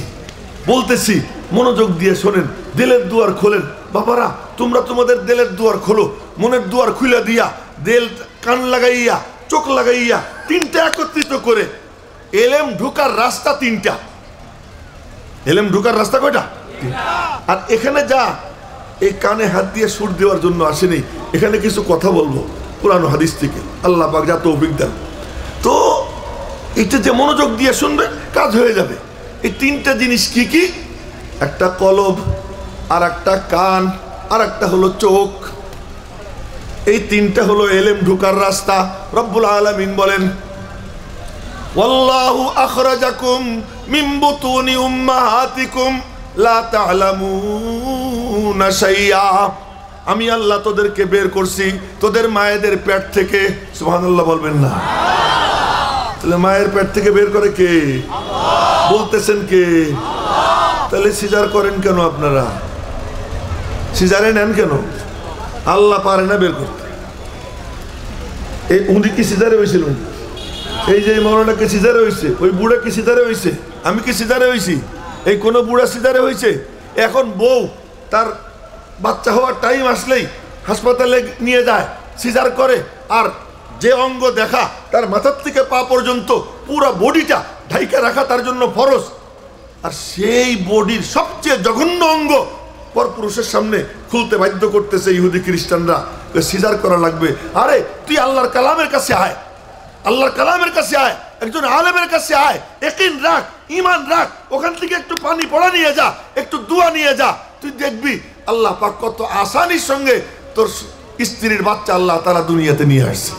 বলতেছি, মনোযোগ দিয়ে শোনেন, দিলের দুয়ার খোলেন। বাবারা তোমরা তোমাদের দিলের দুয়ার খোলো, মনের দুয়ার খুলে দিয়া, দিল কান লাগাইয়া চোখ লাগাইয়া তিনটা একত্রিত করে। এলেম ঢোকার রাস্তা তিনটা। এলেম ঢোকার রাস্তা কয়টা? আর এখানে যা এই কানে হাত দিয়ে সুর দেওয়ার জন্য আসেনি, এখানে কিছু কথা বলবো কোরআন হাদিস থেকে, আল্লাহ পাক যা তৌফিক দেন। তো এটা যে মনোযোগ দিয়ে শুনবে কাজ হয়ে যাবে। এই তিনটা জিনিস কি কি? একটা কলব, আর একটা কান, আর একটা হলো চোখ। এই তিনটা হলো এলেম ঢোকার রাস্তা। রব্বুল আলামিন বলেন ওয়াল্লাহু আখরাজাকুম মিন বুতুনি উম্মাহাতিকুম লা তা'লামুনা শাইআ, আমি আল্লাহ তোদেরকে বের করছি তোদের মায়েদের পেট থেকে। সুবহানাল্লাহ বলবেন না? তাহলে মায়ের পেট থেকে বের করে কে? বলতেছেন কে? তাহলে সিজার করেন কেন আপনারা? সিজারে নেন কেন? আল্লাহ পারে না বের করতে। এই উনি কি সিজারে হয়েছিল? এই যে মৌলানাকে সিজারে হয়েছে, ওই বুড়া কি সিজারে হয়েছে, আমি কি সিজারে হয়েছি? এই কোনো বুড়া সিজারে হয়েছে? এখন বউ তার বাচ্চা হওয়ার টাইম আসলেই হাসপাতালে নিয়ে যায়, সিজার করে। আর যে অঙ্গ দেখা তার মাথার থেকে পা পর্যন্ত পুরো বডিটা ঢাইকা রাখা তার জন্য ফরজ। আর সেই বডির সবচেয়ে জঘন্য অঙ্গ পরপুরুষের সামনে খুলতে বাধ্য করতেছে ইহুদি খ্রিস্টানরা, সিজার করা লাগবে। আরে তুই আল্লাহর কালামের কাছে আয়, আল্লাহর কালামের কাছে আয়, একজন আলেমের কাছে আয়, ইয়াকিন রাখ, ঈমান রাখ, ওখান থেকে একটু পানি পড়া নিয়ে যা, একটু দোয়া নিয়ে যা, তুই দেখবি আল্লাহ পাক কত আসানির সঙ্গে তোর স্ত্রীর বাচ্চা আল্লাহ তাআলা দুনিয়াতে নিয়ে আসছে।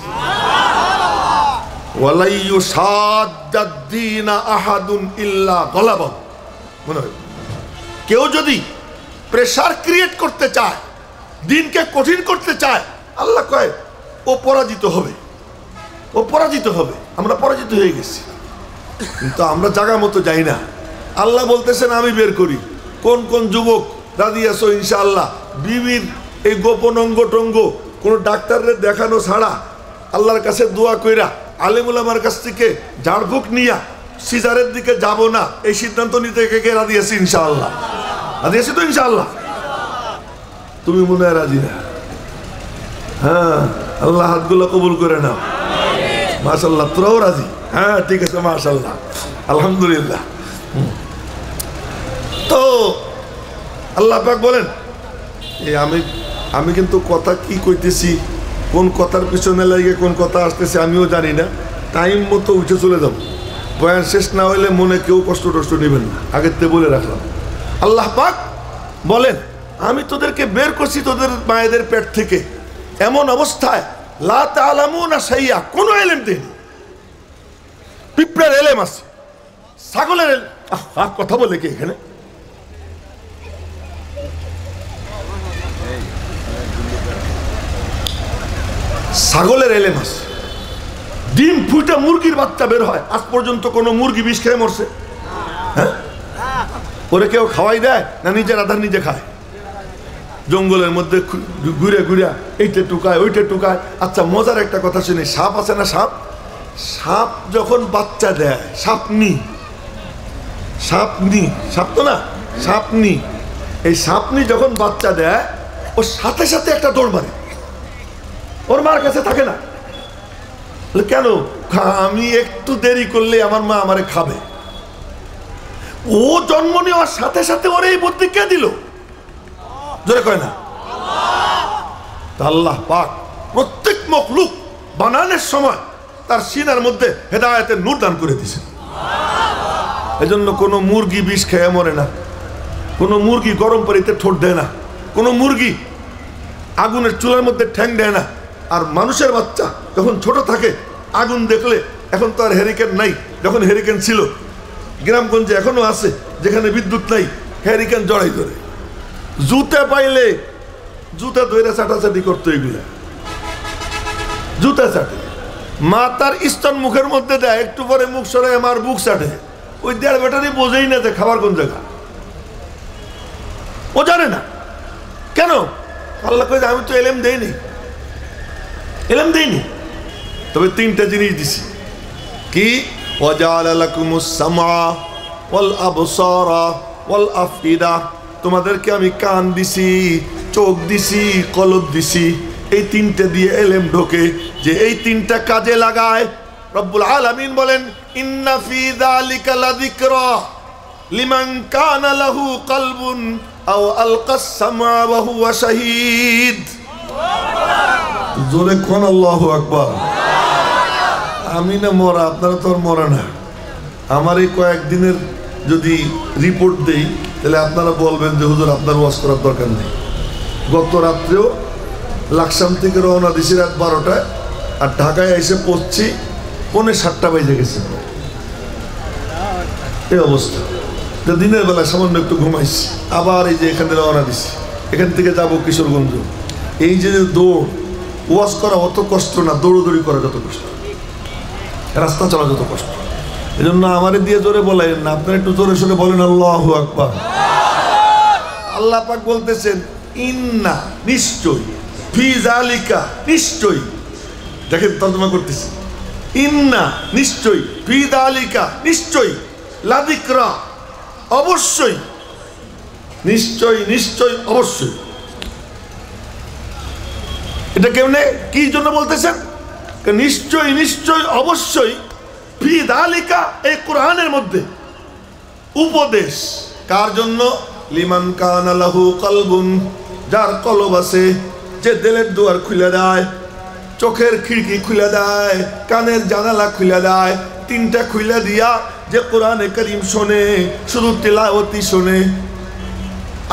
ওয়ালা ইউসাদ্দাদ দীনা আহাদুন ইল্লা গলাবাহু। মনে হয় কেউ যদি প্রেসার ক্রিয়েট করতে চায়, দিনকে কঠিন করতে চায়, আল্লাহ কয় ও পরাজিত হবে, ও পরাজিত হবে। আমরা পরাজিত হয়ে গেছি, কিন্তু আমরা জায়গা মতো যাই না। আল্লাহ বলতেছেন আমি বের করি। কোন কোন যুবক রাজি আছো ইনশাআল্লাহ বিবির এই গোপন অঙ্গ টঙ্গ কোনো ডাক্তারের দেখানো ছাড়া আল্লাহর কাছে দোয়া কইরা আলেম উলামার কাছ থেকে ঝাড়ফুঁক নিয়া সিজারের দিকে যাব না, এই সিদ্ধান্ত নিতে কে কে রাজি আছি ইনশাআল্লাহ? রাজি আছি তো ইনশাআল্লাহ? তুমি মনে হয় রাজি না? হ্যাঁ, আল্লাহ হাতগুলো কবুল করে নাও। মাশাআল্লাহ, তোরাও রাজি? হ্যাঁ ঠিক আছে, মাশাআল্লাহ, আলহামদুলিল্লাহ। তো আল্লাহ পাক বলেন আমি কিন্তু কথা কি কইতেছি, কোন কথার পিছনে লাগে কোন কথা আসতেছে আমিও জানি না। টাইম মতো উঠে চলে যাব, বয়ান শেষ না হইলে মনে কেউ কষ্ট টষ্ট নেবেন না, আগের থেকে বলে রাখলাম। আল্লাহ পাক বলেন আমি তোদেরকে বের করছি তোদের মায়েদের পেট থেকে এমন অবস্থায় লা তা'লামুনা শাইআ, কোনো ইলম নেই। পিঁপড়ার ইলম আছে, ছাগলের কথা বলে কি এখানে? ছাগলের ইলম আছে, ডিম ফুটে মুরগির বাচ্চা বের হয়, আজ পর্যন্ত কোনো মুরগি বিষ খেয়ে মরছে? হ্যাঁ, ওরে কেউ খাওয়াই দেয় না নিজের আধার নিজে খায়? জঙ্গলের মধ্যে ঘুরে ঘুরে এইটা টুকায় ওইটা টুকায়। আচ্ছা মজার একটা কথা শুনি, সাপ আছে না, সাপ, সাপ যখন বাচ্চা দেয়, সাপনি, সাপনি, সাপ তো না, সাপনি, এই সাপনি যখন বাচ্চা দেয় ওর সাথে সাথে একটা দৌড় মারে, ওর মার কাছে থাকে না। কেন? আমি একটু দেরি করলে আমার মা আমারে খাবে। ও জন্ম নেওয়ার সাথে সাথে ওর এই বুদ্ধি কে দিল? জোরে কয় না? আল্লাহ পাক প্রত্যেক মখলুক বানানোর সময় তার সিনার মধ্যে হেদায়েতের নূর দান করে দিয়েছে। এজন্য কোনো মুরগি বিষ খেয়ে মরে না, কোনো মুরগি গরম পানিতে ঠোঁট দেয় না, কোনো মুরগি আগুনের চুলার মধ্যে ঠ্যাং দেয় না। আর মানুষের বাচ্চা যখন ছোট থাকে আগুন দেখলে, এখন তো আর হেরিকেন নাই, যখন হেরিকেন ছিল গ্রামগঞ্জে এখনো আছে, যেখানে বিদ্যুৎ নাই হেরিকেন জড়াই ধরে, জুতা পাইলে জুতা ধরে চাটাচাটি করতো, এগুলা জুতা চাটে। মা তার স্তন মুখের মধ্যে দেয়, একটু পরে মুখ সরে আমার বুক চাটে। ওই দেড় বেটারি বোঝেই না যে খাবার কোন জায়গা, ও জানে না। কেন? আল্লাহ কয়ে আমি তো এলেম দেইনি, এলেম দেইনি, তবে তিনটা জিনিস দিছি। কি? ওয়াজআলা লাকুমুস সামআ ওয়াল আবসারা ওয়াল আফইদা, তোমাদেরকে আমি কান দিছি, চোখ দিছি, কলব দিছি। এই তিনটে দিয়ে এলেম ঢোকে, যে এই তিনটা কাজে লাগায়। রব্বুল আলামিন বলেন ইন্না ফি যালিকা লাযিকরা লিমান কানা লাহু কলবুন আও আলকাস সামআ ওয়া হুয়া শাহীদ। জোরে কোন আল্লাহু আকবার। আমি না মরা, আপনারা তো আর মরা না। আমার এই কয়েকদিনের যদি রিপোর্ট দেই তাহলে আপনারা বলবেন যে হুজুর আপনার ওয়াজ করার দরকার নেই। গত রাত্রেও লাকসাম থেকে রওনা দিছি রাত 12টায়, আর ঢাকায় এসে পৌঁছছি 6:45 বেজে গেছে। এই অবস্থা। দিনের বেলা সামান্য একটু ঘুমাইছি, আবার এই যে এখানে রওনা দিছি, এখান থেকে যাবো কিশোরগঞ্জ। এই যে দৌড়, ওয়াজ করা অত কষ্ট না, দৌড়দৌড়ি করা যত কষ্ট, রাস্তা চলা যত কষ্ট। এই জন্য আমারে দিয়ে জোরে বলেন না, আপনারা একটু জোরে সোরে বলেন আল্লাহু আকবার। আল্লাহ পাক বলতেছেন ইন্না, নিশ্চয়, ফি যালিকা, নিশ্চয়। দেখেন তর্জমা করতেছি, ইন্না নিশ্চয়, ফি যালিকা নিশ্চয়, লাযিকরা অবশ্যই, নিশ্চয় নিশ্চয় অবশ্যই। এটা কেমনে, কি জন্য বলতেছেন? নিশ্চয় নিশ্চয় অবশ্যই, ফি যালিকা, এই কোরআনের মধ্যে উপদেশ কার জন্য? লিমান কানা লাহু কলবুন, যার কলব আছে, যে দিলের দুয়ার খুলে দেয়, চোখের খিড়কি খুলে দেয়, কানের জানালা খুলে দেয়, তিনটা খুলে দিয়া যে কোরআনে কারীম শোনে, শুধু তিলাওয়াতি শোনে,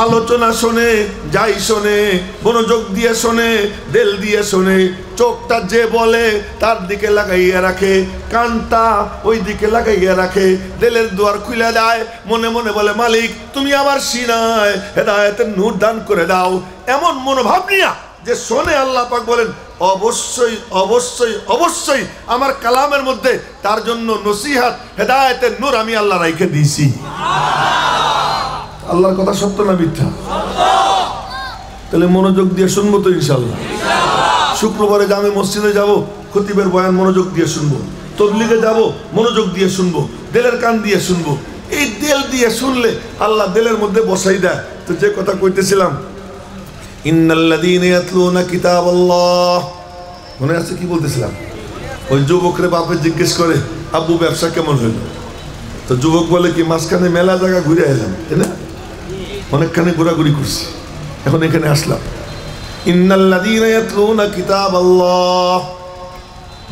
আলোচনা শোনে, যাই শোনে, মনোযোগ দিয়ে শোনে, দিল দিয়ে শোনে, চোখটা যে বলে তার দিকে লাগাইয়া রাখে, কানটা ওই দিকে লাগাইয়া রাখে, দিলের দুয়ার খুলে দেয়, মনে মনে বলে মালিক তুমি আমার সিনায় হেদায়েতের নূর দান করে দাও। এমন মনোভাব নিয়া যে শোনে, আল্লাহ পাক বলেন অবশ্যই অবশ্যই অবশ্যই আমার কালামের মধ্যে তার জন্য নসিহত হেদায়েতের নূর আমি আল্লাহ রাইখে দিয়েছি। আল্লাহর কথা সত্য না মিথ্যা? তাহলে মনোযোগ দিয়ে শুনবো তো ইনশাল্লাহ। শুক্রবারে জামে মসজিদে যাব, খতিবের বয়ান মনোযোগ দিয়ে শুনবো, তবলিগে যাব মনোযোগ দিয়ে শুনবো, দিলের কান দিয়ে শুনবো। এই দিল দিয়ে শুনলে আল্লাহ দিলের মধ্যে বসাই দেয়। তো যে কথা কইতেছিলাম, ইন্নাল্লাযীনা ইয়াতলুনা কিতাবাল্লাহ, মনে আছে কি বলতেছিলাম? ওই যুবকরে বাপে জিজ্ঞেস করে আব্বু ব্যবসা কেমন হইল? তো যুবক বলে কি মাঝখানে মেলা জায়গা ঘুরে এলাম, তাই না? অনেকখানে ঘোরাঘুরি করছি, এখন এখানে আসলাম। ইন্নাল্লাযীনা ইয়াতলুনা কিতাবাল্লাহ,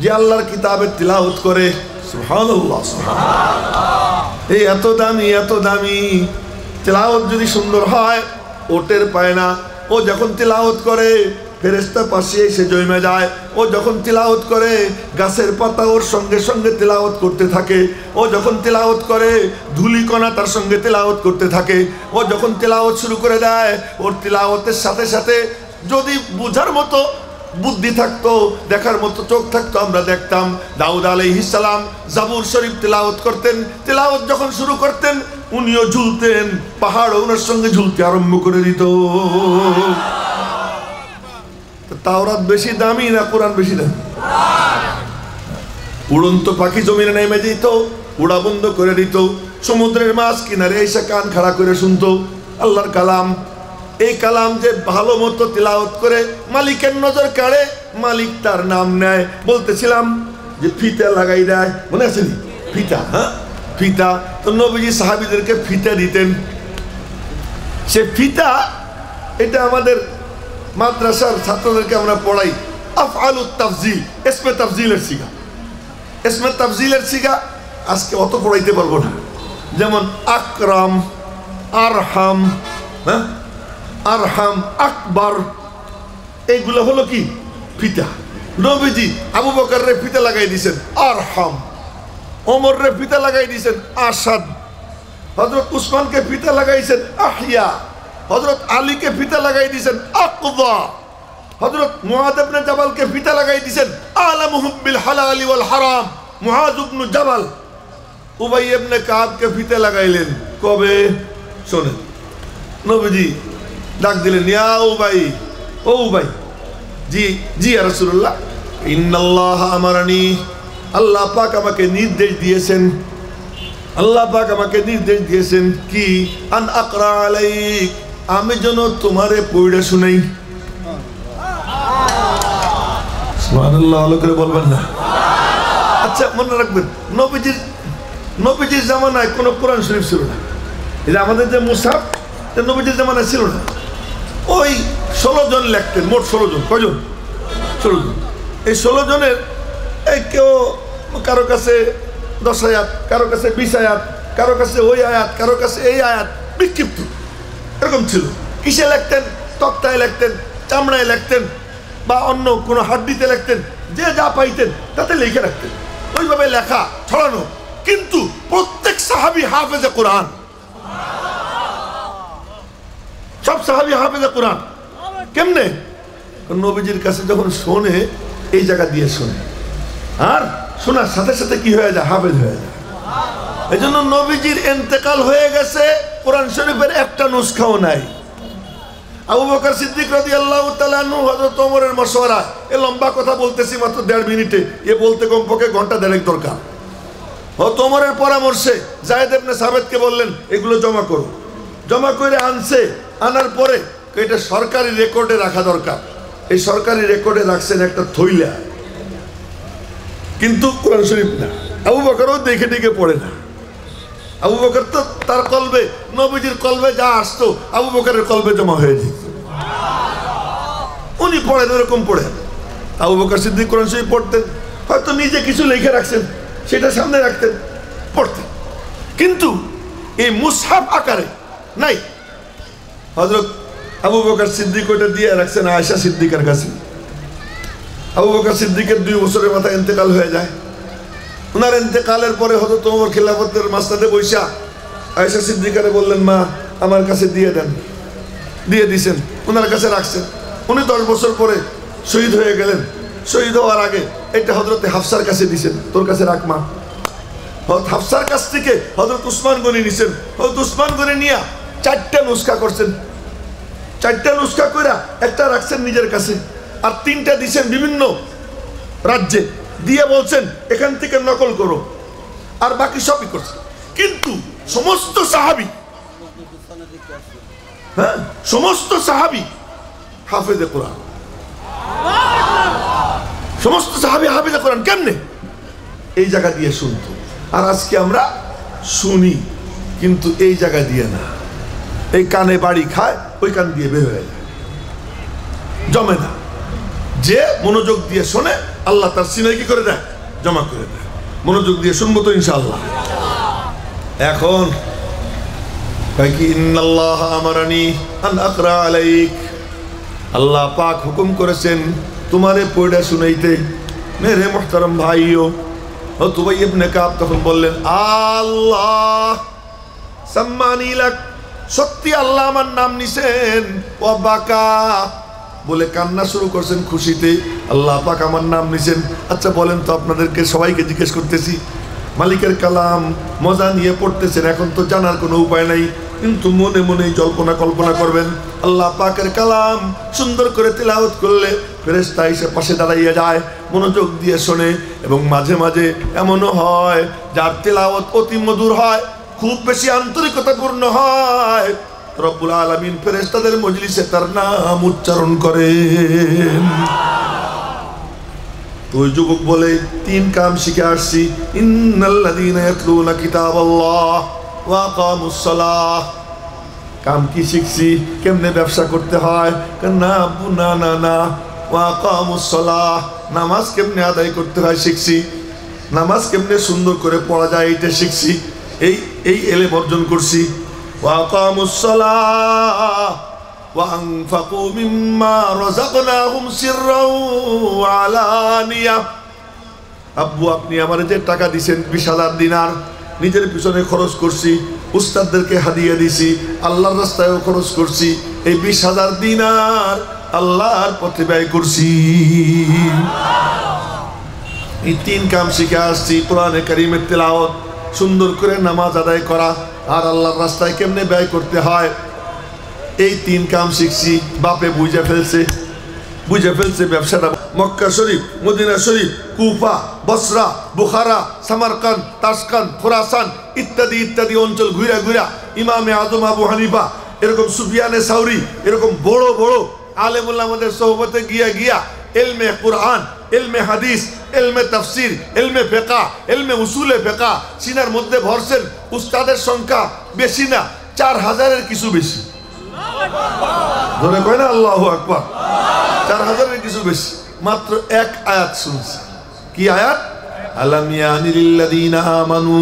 যে আল্লাহর কিতাবের তিলাওয়াত করে, সুবহানাল্লাহ সুবহানাল্লাহ। এই এত দামি এত দামি তিলাওয়াত যদি সুন্দর হয় ওটের পায় না। ও যখন তিলাওয়াত করে ফেরেশতা পাশে এসে জমে যায়। ও যখন তিলাওয়াত করে গাছের পাতা ওর সঙ্গে সঙ্গে তিলাওয়াত করতে থাকে। ও যখন তিলাওয়াত করে ধূলিকণা তার সঙ্গে তিলাওয়াত করতে থাকে। ও যখন তিলাওয়াত শুরু করে দেয়, ওর তিলাওয়াতের সাথে সাথে যদি বুঝার মতো বুদ্ধি থাকতো, দেখার মতো চোখ থাকতো, আমরা দেখতাম দাউদ আলাইহিস সালাম জাবুর শরীফ তিলাওয়াত করতেন। তিলাওয়াত যখন শুরু করতেন উনিও ঝুলতেন, পাহাড় ওনার সঙ্গে ঝুলতে আরম্ভ করে দিত। তাওরাত বেশি দামি না কোরআন বেশি দামি? উড়ন্ত পাখি জমিনে নেমে দিত, উড়া বন্ধ করে দিত, সমুদ্রের মাছ কিনারে এসে কান খাড়া করে শুনতো আল্লাহর কালাম। এই কালাম যে ভালো মতো তিলাওয়াত করে মালিকের নজর কাড়ে, মালিক তার নাম নেয়। বলতেছিলাম যে ফিতা লাগাই দেয়, মনে আছে নি? ফিতা, হ্যাঁ ফিতা। তো নবীজি সাহাবীদেরকে ফিতা দিতেন। সে ফিতা, এটা আমাদের মাদ্রাসার ছাত্রদেরকে আমরা পড়াই আফআলুত তাফজিল, ইসমে তাফজিলের সিগা। ইসমে তাফজিলের সিগা আজকে অত পড়াইতে পারবো না। যেমন আকরাম, আরহাম, হ্যাঁ আরহাম, আকবর, এইগুলো হলো কি ফিতা। নবীজি আবু বকর রে ফিতা লাগাই দিয়েছেন আরহাম, ওমর রে ফিতা লাগাই দিয়েছেন আসাদ, হযরত উসমানকে ফিতা লাগাইছেন আহিয়া, হযরত আলীকে ফিতা লাগাই দিয়েছেন আকদা, হযরত মুআয ইবনে জাবালকে ফিতা লাগাই দিয়েছেন আলামুহুম বিল হালাল ওয়াল হারাম মুআয ইবনে জাবাল। উবাই ইবনে কাবকে ফিতা লাগাইলেন কবে? শোনেন, নবীজি ডাক দিলেন ইয়া উবাই, ও উবাই। জি জি ইয়া রাসূলুল্লাহ। ইন্নাল্লাহ আমারানি, আল্লাহ পাক আমাকে নির্দেশ দিয়েছেন, আল্লাহ পাক আমাকে নির্দেশ দিয়েছেন কি? আন আকরা আলাইক, আমি যেন তোমারে পড়ে শুনাই। সুবহানাল্লাহ, ভালো করে বলবেন না? আচ্ছা মনে রাখবেন, নবীজির জামানায় কোনো কোরআন শরীফ ছিল না। এটা আমাদের যে মুসাফ, নবীজির জামানায় ছিল না। ওই 16 জন লেখতেন, মোট 16 জন। কয়জন? 16 জন। এই 16 জনের এই কেউ কারো কাছে 10 আয়াত, কারো কাছে 20 আয়াত, কারো কাছে ওই আয়াত, কারো কাছে এই আয়াত, বিক্ষিপ্ত এরকম ছিল। কিসে লিখতেন? তক্তায় লিখতেন, চামড়ায় লিখতেন, বা অন্য কোনো হাড্ডিতে লিখতেন, যে যা পাইতেন তাতে লিখে রাখতেন। ওইভাবে লেখা ছড়ানো। কিন্তু প্রত্যেক সাহাবী হাফেজে কোরআন, সব সাহাবী হাফেজে কোরআন। কেমনে? নবীজির কাছে যখন শোনে এই জায়গা দিয়ে শোনে, আর শোনার সাথে সাথে কি হয়ে যায়? হাফেজ হয়ে যায়। এই জন্য নবীজির ইন্তেকাল হয়ে গেছে, কোরআন শরীফের একটা নুসখাও নাই। আবু বকর সিদ্দিক রাদিয়াল্লাহু তাআলা আনহু হযরত ওমরের মশওয়ারা, এই লম্বা কথা বলতেছি মাত্র 1.5 মিনিটে, এ বলতে কমপক্ষে ঘন্টা দেড়েক দরকার। হযরত ওমরের পরামর্শে যায়েদ ইবনে সাবিতকে বললেন এগুলো জমা করো। জমা করে আনছে, আনার পরে এটা সরকারি রেকর্ডে রাখা দরকার। এই সরকারি রেকর্ডে রাখছেন একটা থইলা, কিন্তু কোরআন শরীফ না। আবু বকরও দেখে দেখে পড়ে না। আবু বকর তো তার কলবে, নবীজির কলবে যা আসতো আবু বকরের কলবে জমা হয়ে যেত। উনি পড়েন, ওরকম পড়েন। আবু বকর সিদ্দিক কোরআন শরীফ পড়তেন, হয়তো নিজে কিছু লিখে রাখছেন, সেটা সামনে রাখতেন, পড়তেন, কিন্তু এই মুসহাফ আকারে নাই। হযরত আবু বকর সিদ্দিক ওটা দিয়ে রাখছেন আয়েশা সিদ্দিকার কাছে। আবু বকর সিদ্দিকের 2 বছরের মাথায় ইন্তেকাল হয়ে যায়। ওনার ইন্তেকালের পরে হযরত ওমর খিলাফতের মাসনাদে বৈশা আয়েশা সিদ্দিকারে বললেন, মা আমার কাছে দিয়ে দেন। দিয়ে দিয়েছেন, ওনার কাছে রাখছেন। উনি 10 বছর পরে শহীদ হয়ে গেলেন। শহীদ হওয়ার আগে এটা হযরতে হাফসার কাছে দিয়েছেন, তোর কাছে রাখ মা। হযরত হাফসার কাছ থেকে হযরত উসমান গনি নিছেন। হযরত উসমান গনি নিয়া 4টা নুসখা করছেন। 4টা নুসখা কইরা একটা রাখছেন নিজের কাছে, আর 3টা দিছেন বিভিন্ন রাজ্যে, দিয়ে বলছেন এখান থেকে নকল করো, আর বাকি সবই করছে। কিন্তু সমস্ত সাহাবী, হ্যাঁ সমস্ত সাহাবী হাফেজে কোরআন, সমস্ত সাহাবী হাফেজে কোরআন। কেমনে? এই জায়গা দিয়ে শুনতো। আর আজকে আমরা শুনি কিন্তু এই জায়গা দিয়ে না, এই কানে বাড়ি খায়, ওই কান দিয়ে বের হয়ে যায়, জমে না। যে মনোযোগ দিয়ে শোনে আল্লাহ তার সিনাই কি করে দেয়, জমা করে দেয়। মনোযোগ দিয়ে শুনবো তো ইনশাআল্লাহ। এখন কি ইন্নাল্লাহ আমারানি আন আকরা আলাইক, আল্লাহ পাক হুকুম করেছেন তোমারে পড়া শুনাইতে। মেরে মুহতারাম ভাইও, উতবা ইবনে কাব তখন বললেন, আল্লাহ সাম্মানি লাক, সত্যি আল্লাহ আমার নাম নিছেন। ও বাকা বলে কান্না শুরু করছেন খুশিতে, আল্লাহ পাক আমার নাম নিছেন। আচ্ছা বলেন তো, আপনাদেরকে সবাইকে জিজ্ঞেস করতেছি, মালিকের কালাম মজা নিয়ে পড়তেছেন, এখন তো জানার কোনো উপায় নাই, কিন্তু মনে মনে জল্পনা কল্পনা করবেন। আল্লাহ পাকের কালাম সুন্দর করে তিলাওয়াত করলে ফেরেশতা এসে পাশে দাঁড়াইয়া যায়, মনোযোগ দিয়ে শোনে। এবং মাঝে মাঝে এমনও হয় যার তিলাওয়াত অতি মধুর হয়, খুব বেশি আন্তরিকতাপূর্ণ হয়, রব্বুল আলামিন ফেরেশতাদের মজলিসে তার নাম উচ্চারণ করেন। তো ওই যুবক বলে 3 কাম শিখে আসছি, ইন্নাল্লাযীনা ইয়াতলুনা কিতাবাল্লাহ ওয়া আকামুস সালাহ। কাম কি শিখছি? কেমনে ব্যবসা করতে হয়, না না না না, ওয়া আকামুস সালাহ, নামাজ কেমনে আদায় করতে হয় শিখছি, নামাজ কেমনে সুন্দর করে পড়া যায় এটা শিখছি, এই এলেম অর্জন করছি। ওয়া আকামুস সালাহ ওয়া আনফাকু মিম্মা রাযাকনাহুম সিররাও ওয়া আলানিয়া। আব্বু আপনি আমারে যে টাকা দিয়েছেন 20,000 দিনার, নিজের পিছনে খরচ করছি, উস্তাদদেরকে হাদিয়া দিছি, আল্লাহর রাস্তায়ও খরচ করছি, এই 20,000 দিনার আল্লাহর পথে ব্যয় করছি। এই 3 কাম শিখে আসছি, কোরআনে কারীমের তেলাওয়াত, সুন্দর করে নামাজ আদায় করা, আর আল্লাহর রাস্তায় কেমনে ব্যয় করতে হয়, এই 3 কাম শিখছি। বাপে বুঝে ফেলছে ব্যবসাটা। মক্কা শরীফ, মদিনা শরীফ, কুফা, বসরা, বুখারা, সামারকান, তাশকান, খোরাসান ইত্যাদি ইত্যাদি অঞ্চল ঘুরা ঘুরা ইমামে আজম আবু হানিফা, এরকম সুফিয়ানে সাউরি, এরকম বড় বড় আলেমুল্লাহ আমাদের সোহবতে গিয়া ইলমে কুরআন, ইলমে হাদিস, ইলমে তাফসির, ইলমে ফিকহ, ইলমে উসুলে ফিকহ সিনার মধ্যে ভরছেন। উস্তাদের সংখ্যা বেশি না, 4000-এর কিছু বেশি। ধরে কয় না আল্লাহু আকবার, 4000-এর কিছু বেশি। মাত্র 1 আয়াত শুনছি। কি আয়াত? আলাম ইয়ানি লিল্লাযীনা আমানু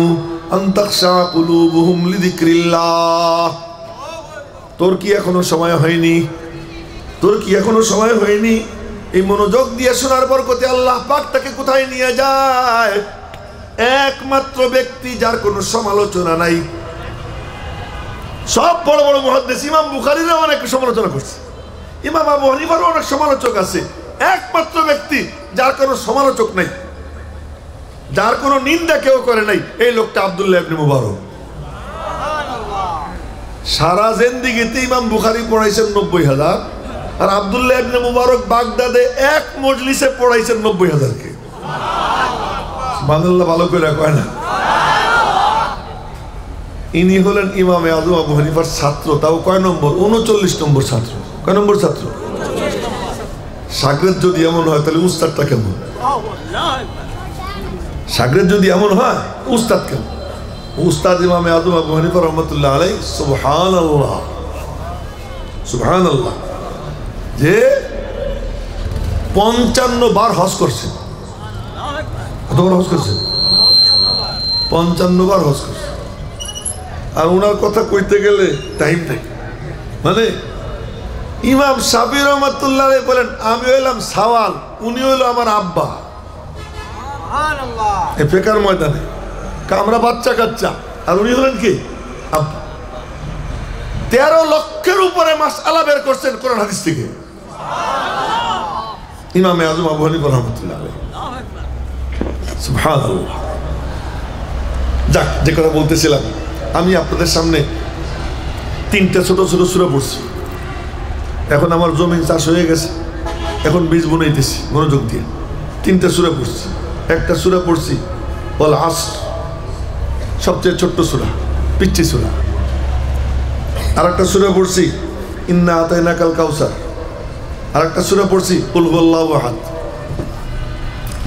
আন তাখশা কুলুবুহুম লিযিকরিল্লাহ। তোর কি এখনো সময় হয়নি? তোর কি এখনো সময় হয়নি? এই মনোযোগ দিয়ে শোনার বরকতে আল্লাহ পাক তাকে কোথায় নিয়ে যায়? একমাত্র ব্যক্তি যার কোনো সমালোচনা নাই। সব বড় বড় মুহাদ্দিস, ইমাম বুখারীরও অনেক সমালোচনা করছে, ইমাম আবু হানিফারও অনেক সমালোচক আছে। একমাত্র ব্যক্তি যার কোনো সমালোচক নাই, যার কোনো নিন্দা কেউ করে নাই, এই লোকটা আব্দুল্লাহ ইবনে মুবারক। সারা জিন্দেগিতে ইমাম বুখারী পড়াইছেন 90,000, আর আব্দুল্লাহ ইবনে মুবারক বাগদাদে এক মজলিসে পড়াইছেন 90,000-কে। সুবহানাল্লাহ, ভালো করে কয় না? ইনি হলেন ইমামে আজম আবু হানিফার ছাত্র, তাও কয় নম্বর? 39 নম্বর ছাত্র। কয় নম্বর ছাত্র? শাগরেদ যদি এমন হয় তাহলে উস্তাদটা কেমন? শাগরেদ যদি এমন হয় উস্তাদ কেমন? উস্তাদ ইমামে আজম আবু হানিফা রহমাতুল্লাহ আলাইহি, সুবহানাল্লাহ সুবহানাল্লাহ, যে 55 বার হজ করছে। কতবার হজ করছে? 55 বার হজ করছে। আর ওনার কথা কইতে গেলে টাইম নাই, মানে ইমাম শাফি রহমাতুল্লাহ আলাইহি বলেন আমি হইলাম সাওয়াল, উনি হইল আমার আব্বা। এই ফিকর ময়দানে আমরা বাচ্চা কাচ্চা, আর উনি হলেন কি আব্বা। 13 লক্ষের উপরে মাসআলা বের করছেন কোরআন হাদিস থেকে ইমামে আজম আবু হানিফা রহমাতুল্লাহ আলাইহি। সুবহানাল্লাহ। যাক, যে কথা বলতেছিলাম, আমি আপনাদের সামনে 3টা ছোট ছোট সূরা পড়ছি। এখন আমার জমিন চাষ হয়ে গেছে, এখন বীজ বুনাইতেছি মনোযোগ দিয়ে। 3টা সূরা পড়ছি। একটা সূরা পড়ছি ওয়াল আসর, সবচেয়ে ছোট্ট সূরা, পিচ্চি সূরা। আর একটা সূরা পড়ছি ইন্না আতাইনাকাল কাউসার। আর একটা সূরা পড়ছি কুল হুয়াল্লাহু আহাদ।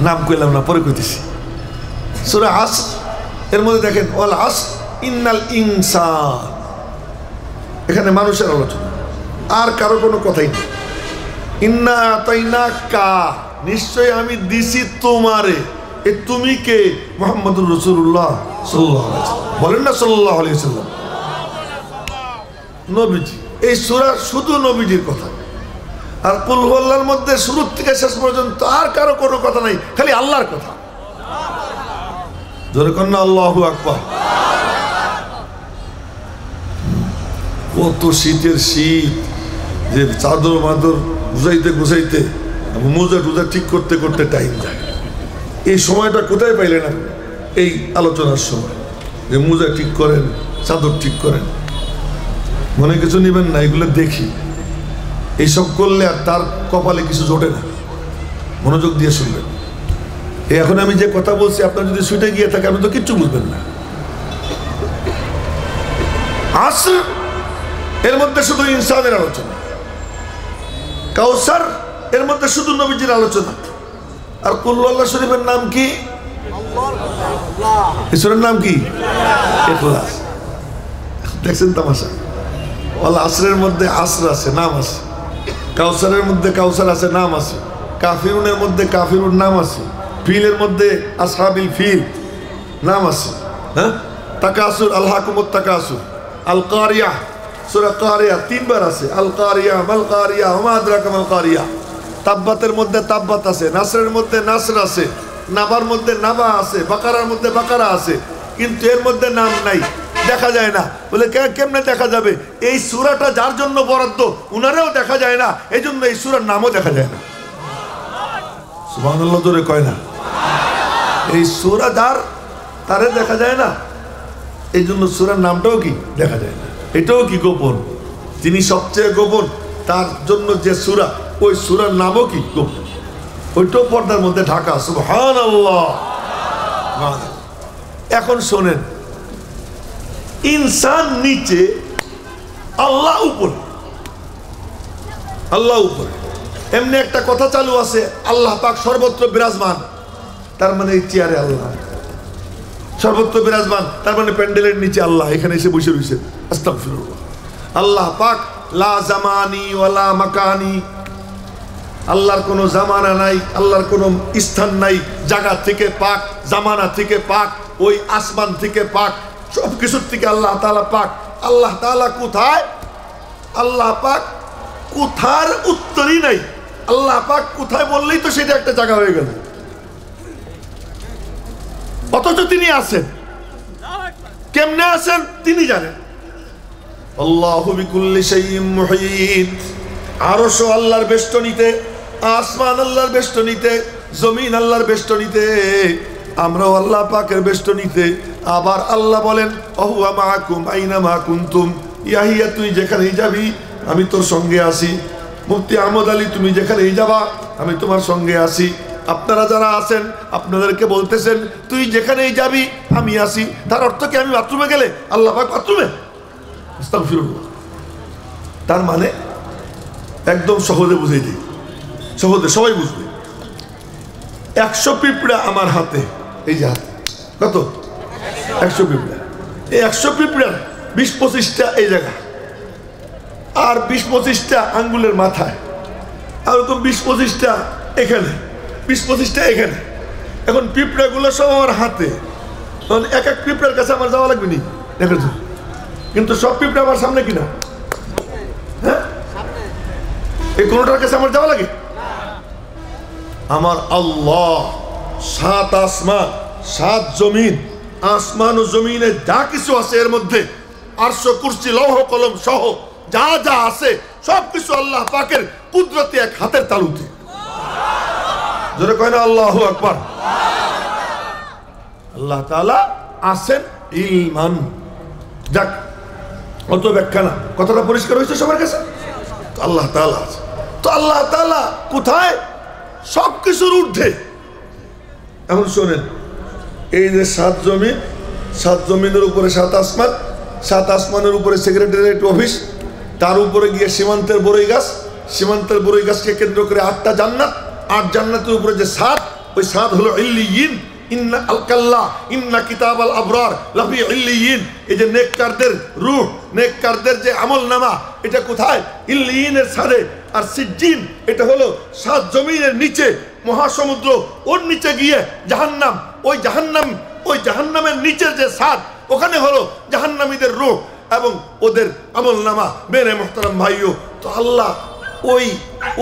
নাম কইলাম না, পরে কইতেছি। সূরা আসর এর মধ্যে দেখেন ওয়াল আসর ইন্নাল ইনসান, এখানে মানুষের আলোচনা, আর কারো কোনো কথাই নেই। ইন্না আতাইনাকা, নিশ্চয় আমি দিছি তোমারে। এ তুমি কে? মুহাম্মদুর রাসূলুল্লাহ সাল্লাল্লাহু আলাইহি ওয়াসাল্লাম। বলেন না সাল্লাল্লাহু আলাইহি ওয়াসাল্লাম, নবীজি। এই সূরা শুধু নবীজির কথা। আর কুল হুয়াল্লাহর মধ্যে শুরু থেকে শেষ পর্যন্ত আর কারো কোনো কথা নাই, খালি আল্লাহর কথা। জোরে কর না আল্লাহু আকবার। কত শীতের শীত, যে চাদর মাদর গুছাইতে গুছাইতে মোজা টুজা ঠিক করতে করতে টাইম যায়। এই সময়টা কোথায় পাইলেন আপনি? এই আলোচনার সময়, যে মোজা ঠিক করেন, চাদর ঠিক করেন। মনে কিছু নেবেন না, এগুলো দেখি। এইসব করলে আর তার কপালে কিছু জোটে না। মনোযোগ দিয়ে শুনবেন। এখন আমি যে কথা বলছি, আপনার যদি শুটে গিয়ে থাকে আপনি তো কিচ্ছু বুঝবেন না। আসর এর মধ্যে শুধু ইনসানের আলোচনা। কাউসার এর মধ্যে শুধু নবীজির আলোচনা। আর কুল হুয়াল্লাহ শরীফের নাম কি? ঈশ্বরের নাম কি? ইখলাস। দেখছেন তামাশা? ওয়াল আসরের মধ্যে আসর আছে, নাম আছে। কাউসারের মধ্যে কাউসার আছে, নাম আছে। কাফিরুনের মধ্যে কাফিরুন নাম আছে। ফিলের মধ্যে আসহাবিল ফিল নাম আছে। হ্যাঁ, তাকাসুর, আলহাকুমুত তাকাসুর। আল কারিয়া, সূরা কারিয়া 3 বার আছে। আল কারিয়া, মাল কারিয়া, ওমা আদরাকা মাল কারিয়া। তাব্বাতের মধ্যে তাব্বাত আছে, নাসরের মধ্যে নাসর আছে, নাবার মধ্যে নাবা আছে, বাকারার মধ্যে বাকারা আছে। কিন্তু এর মধ্যে নাম নাই, দেখা যায় না। বলে কেমনে দেখা যাবে? এই সূরাটা যার জন্য বরাদ্দ উনারেও দেখা যায় না, এই জন্য এই সূরার নামও দেখা যায় না। সুবহানাল্লাহ জোরে কয় না? এই সূরা যার, তারে দেখা যায় না, এই জন্য সূরার নামটাও কি দেখা যায় না। এটাও কি গোপন। তিনি সবচেয়ে গোপন, তার জন্য যে সূরা, ওই সূরার নামও কি গোপন। ওইটাও পর্দার মধ্যে ঢাকা। সুবহানাল্লাহ। এখন শোনেন, ইনসান নিচে, আল্লাহ উপরে। আল্লাহ উপরে এমনি একটা কথা চালু আছে, আল্লাহ পাক সর্বত্র বিরাজমান। তার মানে এই চেয়ারে আল্লাহ সর্বত্র বিরাজমান, তার মানে প্যান্ডেলের নিচে আল্লাহ এখানে এসে বসে রয়েছে। আস্তাগফিরুল্লাহ। আল্লাহ পাক লা জামানি ওয়ালা মাকানি, আল্লাহর কোনো জামানা নাই, আল্লাহর কোনো স্থান নাই। জায়গা থেকে পাক, জামানা থেকে পাক, ওই আসমান থেকে পাক, সব কিছুর থেকে আল্লাহ তাআলা পাক। আল্লাহ তাআলা কোথায়? আল্লাহ পাক কোথার উত্তরই নাই। আল্লাহ পাক কোথায় বললেই তো সেটা একটা জায়গা হয়ে গেল। অথচ তিনি আছেন। কেমনে আছেন তিনি জানেন। আল্লাহু বিকুল্লি শাইইন মুহীত। আরশ আল্লাহর বেষ্টনীতে, আসমান আল্লাহর বেষ্টনীতে, জমিন আল্লাহর বেষ্টনীতে, আমরাও আল্লাহ পাকের বেষ্টনীতে। আবার আল্লাহ বলেন আহুয়া মাআকুম আইনামা কুনতুম। ইয়াহিয়া, তুই যেখানেই যাবি আমি তোর সঙ্গে আছি। মুফতি আহমদ আলী, তুমি যেখানেই যাবা আমি তোমার সঙ্গে আছি। আপনারা যারা আছেন আপনাদেরকে বলতেছেন তুই যেখানেই যাবি আমি আসি। তার অর্থ কি আমি বাথরুমে গেলে আল্লাহ পাক বাথরুমে? আস্তাগফিরুল্লাহ। তার মানে একদম সহজে বুঝাই দিই, সহজে সবাই বুঝবে। 100 পিঁপড়া আমার হাতে, এই যে হাতে কত? 100 পিঁপড়া। এই 100 পিঁপড়ার 20-25টা এই জায়গা, আর 20-25টা আঙ্গুলের মাথায়, আর ওরকম 20-25টা এখানে, 20-25টা এখানে। এখন পিঁপড়াগুলো সব আমার হাতে। তখন এক এক পিঁপড়ার কাছে আমার যাওয়া লাগবে নি দেখার জন্য। কিন্তু সব পিঁপড়া আমার সামনে কিনা? হ্যাঁ, এই কোনটার কাছে আমার যাওয়া লাগে? আমার আল্লাহ 7 আসমান 7 জমিন, আসমান ও জমিনে যা কিছু আছে এর মধ্যে আরশ, কুরসি, লৌহ কলম সহ যা যা আছে সবকিছু আল্লাহ পাকের কুদরতি এক হাতের তালুতে। জোরে কয় না আল্লাহু আকবার। আল্লাহ তাআলা আছেন ইলমান। যাক, অত ব্যাখ্যা না, কথাটা পরিষ্কার হয়েছে সবার কাছে? আল্লাহ তাআলা আছে। তো আল্লাহ তাআলা কোথায়? সবকিছুর ঊর্ধ্বে। এখন শোনেন, এই যে 7 জমিন, 7 জমিনের উপরে 7 আসমান, 7 আসমানের উপরে সেক্রেটারিয়েট অফিস, তার উপরে গিয়ে সীমান্তের বরই গাছ, সীমান্তের বরই গাছকে কেন্দ্র করে 8টা জান্নাত, 8 জান্নাতের উপরে যে 7, ওই 7 হলো ইল্লিয়িন। ইন্না আল-কাল্লা ইন্না কিতাবাল আবরার লাফি ইল্লিয়িন। এই যে নেককারদের রূহ, নেককারদের যে আমলনামা, এটা কোথায়? ইল্লিয়িনের ছাদে। আর সিজ্জিন এটা হলো 7 জমিনের নিচে মহাসমুদ্র, ওর নিচে গিয়ে জাহান্নাম। ওই জাহান্নামের নিচে যে ছাদ, ওখানে হলো জাহান্নামীদের রূহ এবং ওদের আমলনামা। মেরে মুহতারাম ভাইও, তো আল্লাহ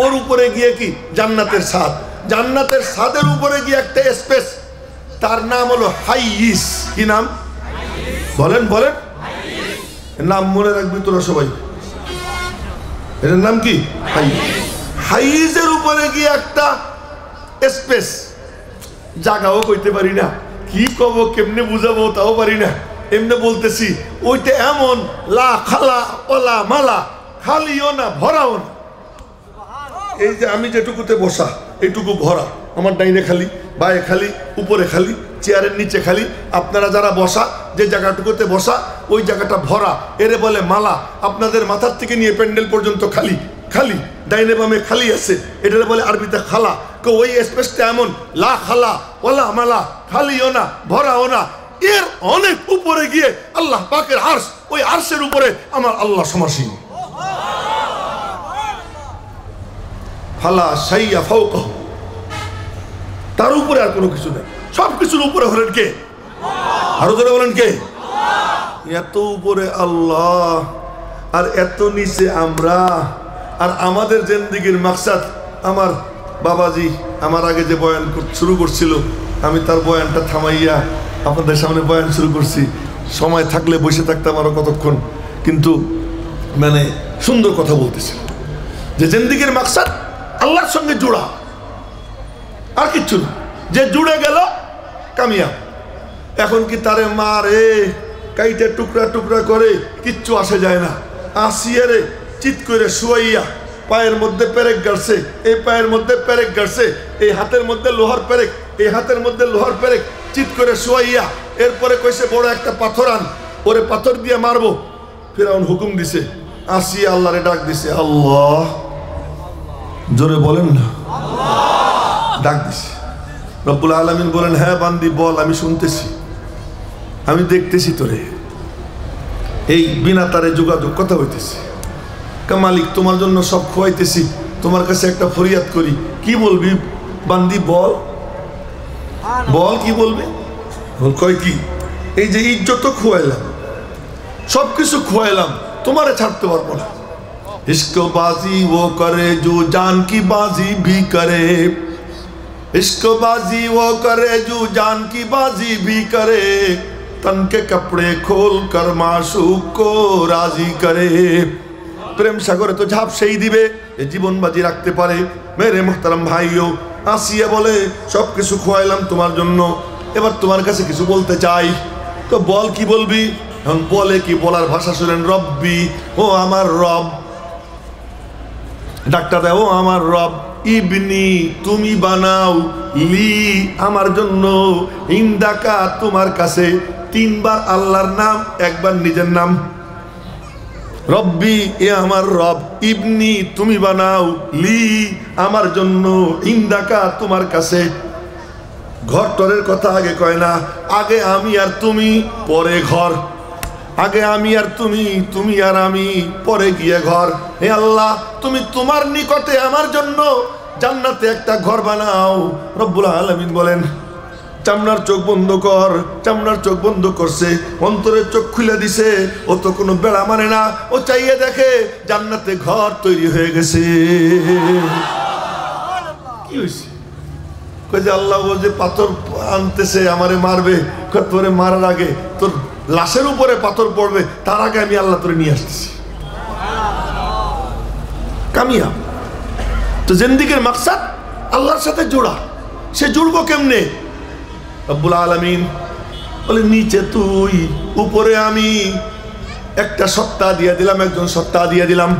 ওর উপরে গিয়ে কি জান্নাতের ছাদ, জান্নাতের ছাদের উপরে গিয়ে একটা স্পেস, তার নাম হলো হাইয়িস। কি নাম? বলেন বলেন, নাম মনে রাখবি তোরা সবাই। এটার নাম কি? হাইয়িসের উপরে গিয়ে একটা স্পেস, জায়গাও কইতে পারি না, কি কব, কেমনে বুঝাবো তাও পারি না, এমনি বলতেছি। ওইটা এমন লা খালা ওলা মালা, খালিও না ভরাও না। এই যে আমি যেটুকুতে বসা, এইটুকু ভরা, আমার ডাইনে খালি, বায়ে খালি, উপরে খালি, চেয়ারের নিচে খালি। আপনারা যারা বসা, যে জায়গাটুকুতে বসা, ওই জায়গাটা ভরা, এরে বলে মালা। আপনাদের মাথার থেকে নিয়ে প্যান্ডেল পর্যন্ত খালি খালি, ডাইনে বামে খালি আছে, এটারে বলে আরবিতে খালা। ওই স্পেসটা এমন লা খালা ওলা মালা, খালিও না ভরাও না, এর অনেক উপরে গিয়ে আল্লাহ পাকের আরশ, ওই আরশের উপরে আমার আল্লাহ সমাসীন। ফালা শাইয়া ফাওকাহু, তার উপরে আর কোনো কিছু নেই। সবকিছুর উপরে হলেন কে? আরো জোরে বলেন কে? এত উপরে আল্লাহ, আর এত নিচে আমরা। আর আমাদের জিন্দেগির মাকসাদ, আমার বাবাজি আমার আগে যে বয়ান শুরু করছিল, আমি তার বয়ানটা থামাইয়া আপনাদের সামনে বয়ান শুরু করছি। সময় থাকলে বসে থাকতাম আরো কতক্ষণ, কিন্তু মানে সুন্দর কথা বলতেছিল যে জিন্দেগির মাকসাদ আল্লাহর সঙ্গে জোড়া, আর কিচ্ছু না। যে জুড়ে গেল কামিয়াব। এখন কি তারে মারে কাইটে টুকরা টুকরা করে কিচ্ছু আসে যায় না। আসিয়ে রে চিৎ করে শুয়াইয়া, পায়ের মধ্যে পেরেক গাড়ছে, এই পায়ের মধ্যে পেরেক গাড়ছে, এই হাতের মধ্যে লোহার পেরেক, এই হাতের মধ্যে লোহার পেরেক, চিৎ করে শুয়াইয়া এরপরে কইছে বড় একটা পাথর আন, ওরে পাথর দিয়ে মারবো। ফিরাউন হুকুম দিছে, আসিয়া আল্লাহরে ডাক দিছে, আল্লাহ, জোরে বলেন না, ডাক দিছে। রব্বুল আলামিন বলেন, হ্যাঁ বান্দি বল, আমি শুনতেছি, আমি দেখতেছি তোরে। এই বিনা তারে যোগাযোগ কথা হইতেছে। মালিক তোমার জন্য সব খোয়াইতেছি, তোমার কাছে একটা ফরিয়াদ করি, কি বলবি বান্দি বল, বল কি বলবি? কয় কি? এই যে ইজ্জত খোয়াইলাম, সবকিছু খোয়াইলাম, তোমারে ছাড়তে পারবো না। इश्क बाजी वो करे जो जान की बाजी भी करे, इश्क बाजी वो करे जो जान की बाजी भी करे, तन के कपड़े खोल कर माशूक को राजी करे। প্রেম সাগরে তো ঝাঁপ সেই দিবে, এ জীবন বাজি রাখতে পারে। মেরে মুহতারাম ভাইও, আসিয়া বলে সব কিছু খোয়াইলাম তোমার জন্য, এবার তোমার কাছে কিছু বলতে চাই। তো বল কি বলবি? এখন বলে কি, বলার ভাষা শুনেন, রব্বি, ও আমার রব। ডাক্তার দেয়, ও আমার রব, ইবনি, তুমি বানাও, লি, আমার জন্য, ইন্দাকা, তোমার কাছে। 3 বার আল্লাহর নাম, 1 বার নিজের নাম। রব্বি, এ আমার রব, ইবনি, তুমি বানাও, লি, আমার জন্য, ইন্দাকা, তোমার কাছে। ঘর টরের কথা আগে কয় না, আগে আমি আর তুমি, পরে ঘর। আগে আমি আর তুমি, তুমি আর আমি, পরে গিয়ে ঘর। হে আল্লাহ, তুমি তোমার নিকটে আমার জন্য জান্নাতে একটা ঘর বানাও। রব্বুল আলামিন বলেন, চামড়ার চোখ বন্ধ কর। চামড়ার চোখ বন্ধ করছে, অন্তরের চোখ খুলে দিছে। ও তো কোনো বেড়া মানে না, ও চাইয়ে দেখে জান্নাতে ঘর তৈরি হয়ে গেছে। কি হয়েছে? কই যে আল্লাহ ও যে পাথর আনতেছে আমারে মারবে, তোরে মারার আগে তোর লাশের উপরে পাথর পড়বে, তার আগে আমি আল্লাহ তোরে নিয়ে আসতেছি। কামিয়াব। তো জিন্দেগির মাকসাদ আল্লাহর সাথে জোড়া। সে জুড়বো কেমনে? রব্বুল আলামিন বলে নিচে তুই, উপরে আমি। একটা সত্তা দিয়ে দিলাম, একজন সত্তা দিয়ে দিলাম,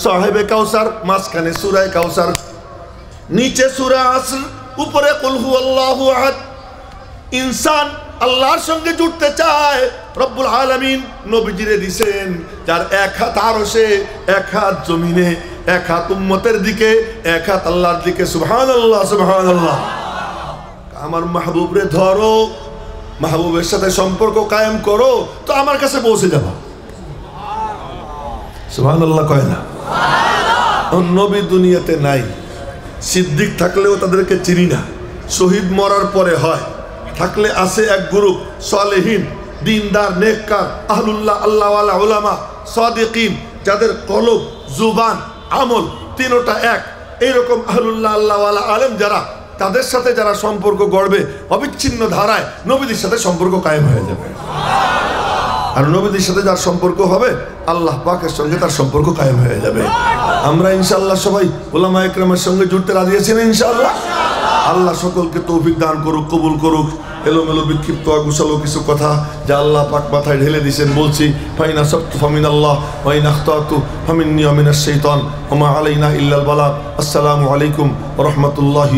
সাহেবে কাউসার, মাঝখানে সূরা কাউসার, নিচে সূরা আসর, উপরে কুল হুয়াল্লাহু আহাদ। ইনসান আল্লাহর সঙ্গে জুড়তে চায়, রব্বুল আলামিন নবীজিরে দিছেন যার এক হাত আরশে, এক হাত জমিনে, এক হাত উম্মতের দিকে, এক হাত আল্লাহর দিকে। সুবহানাল্লাহ, সুবহানাল্লাহ। আমার মাহবুব রে ধরো, মাহবুবের সাথে সম্পর্ক কায়েম করো, তো আমার কাছে পৌঁছে যাবো। সুবহানাল্লাহ কয় না? নবী দুনিয়াতে নাই, সিদ্দিক থাকলেও তাদেরকে চিনি না, শহীদ মরার পরে হয়, থাকলে আছে এক গ্রুপ সালেহীন, দিনদার, নেককার, আহলুল্লাহ, আল্লাহওয়ালা উলামা, সাদিকিন, যাদের কলব, জুবান, আমল তিনোটা এক। এইরকম আহলুল্লাহ, আল্লাহওয়ালা আলেম যারা, তাদের সাথে যারা সম্পর্ক গড়বে, অবিচ্ছিন্ন ধারায় নবীদের সাথে সম্পর্ক কায়েম হয়ে যাবে। আর নবীদের সাথে যার সম্পর্ক হবে, আল্লাহ পাকের সঙ্গে তার সম্পর্ক কায়েম হয়ে যাবে। আমরা ইনশাআল্লাহ সবাই উলামা ইকরামের সঙ্গে জুড়তে রাজি আছি না? ইনশাআল্লাহ। আল্লাহ সকলকে তৌফিক দান করুক, কবুল করুক। এলোমেলো বিক্ষিপ্ত গুছালো কিছু কথা যা আল্লাহ পাক মাথায় ঢেলে দিয়েছেন বলছি। ফাইন আসাবতু ফামিনাল্লাহ ওয়া ইন আখতাতু ফামিন্নী ওয়া মিনাশ শাইতান ওয়া মা আলাইনা ইল্লাল বালাগ। আসসালামু আলাইকুম ওয়া রাহমাতুল্লাহি।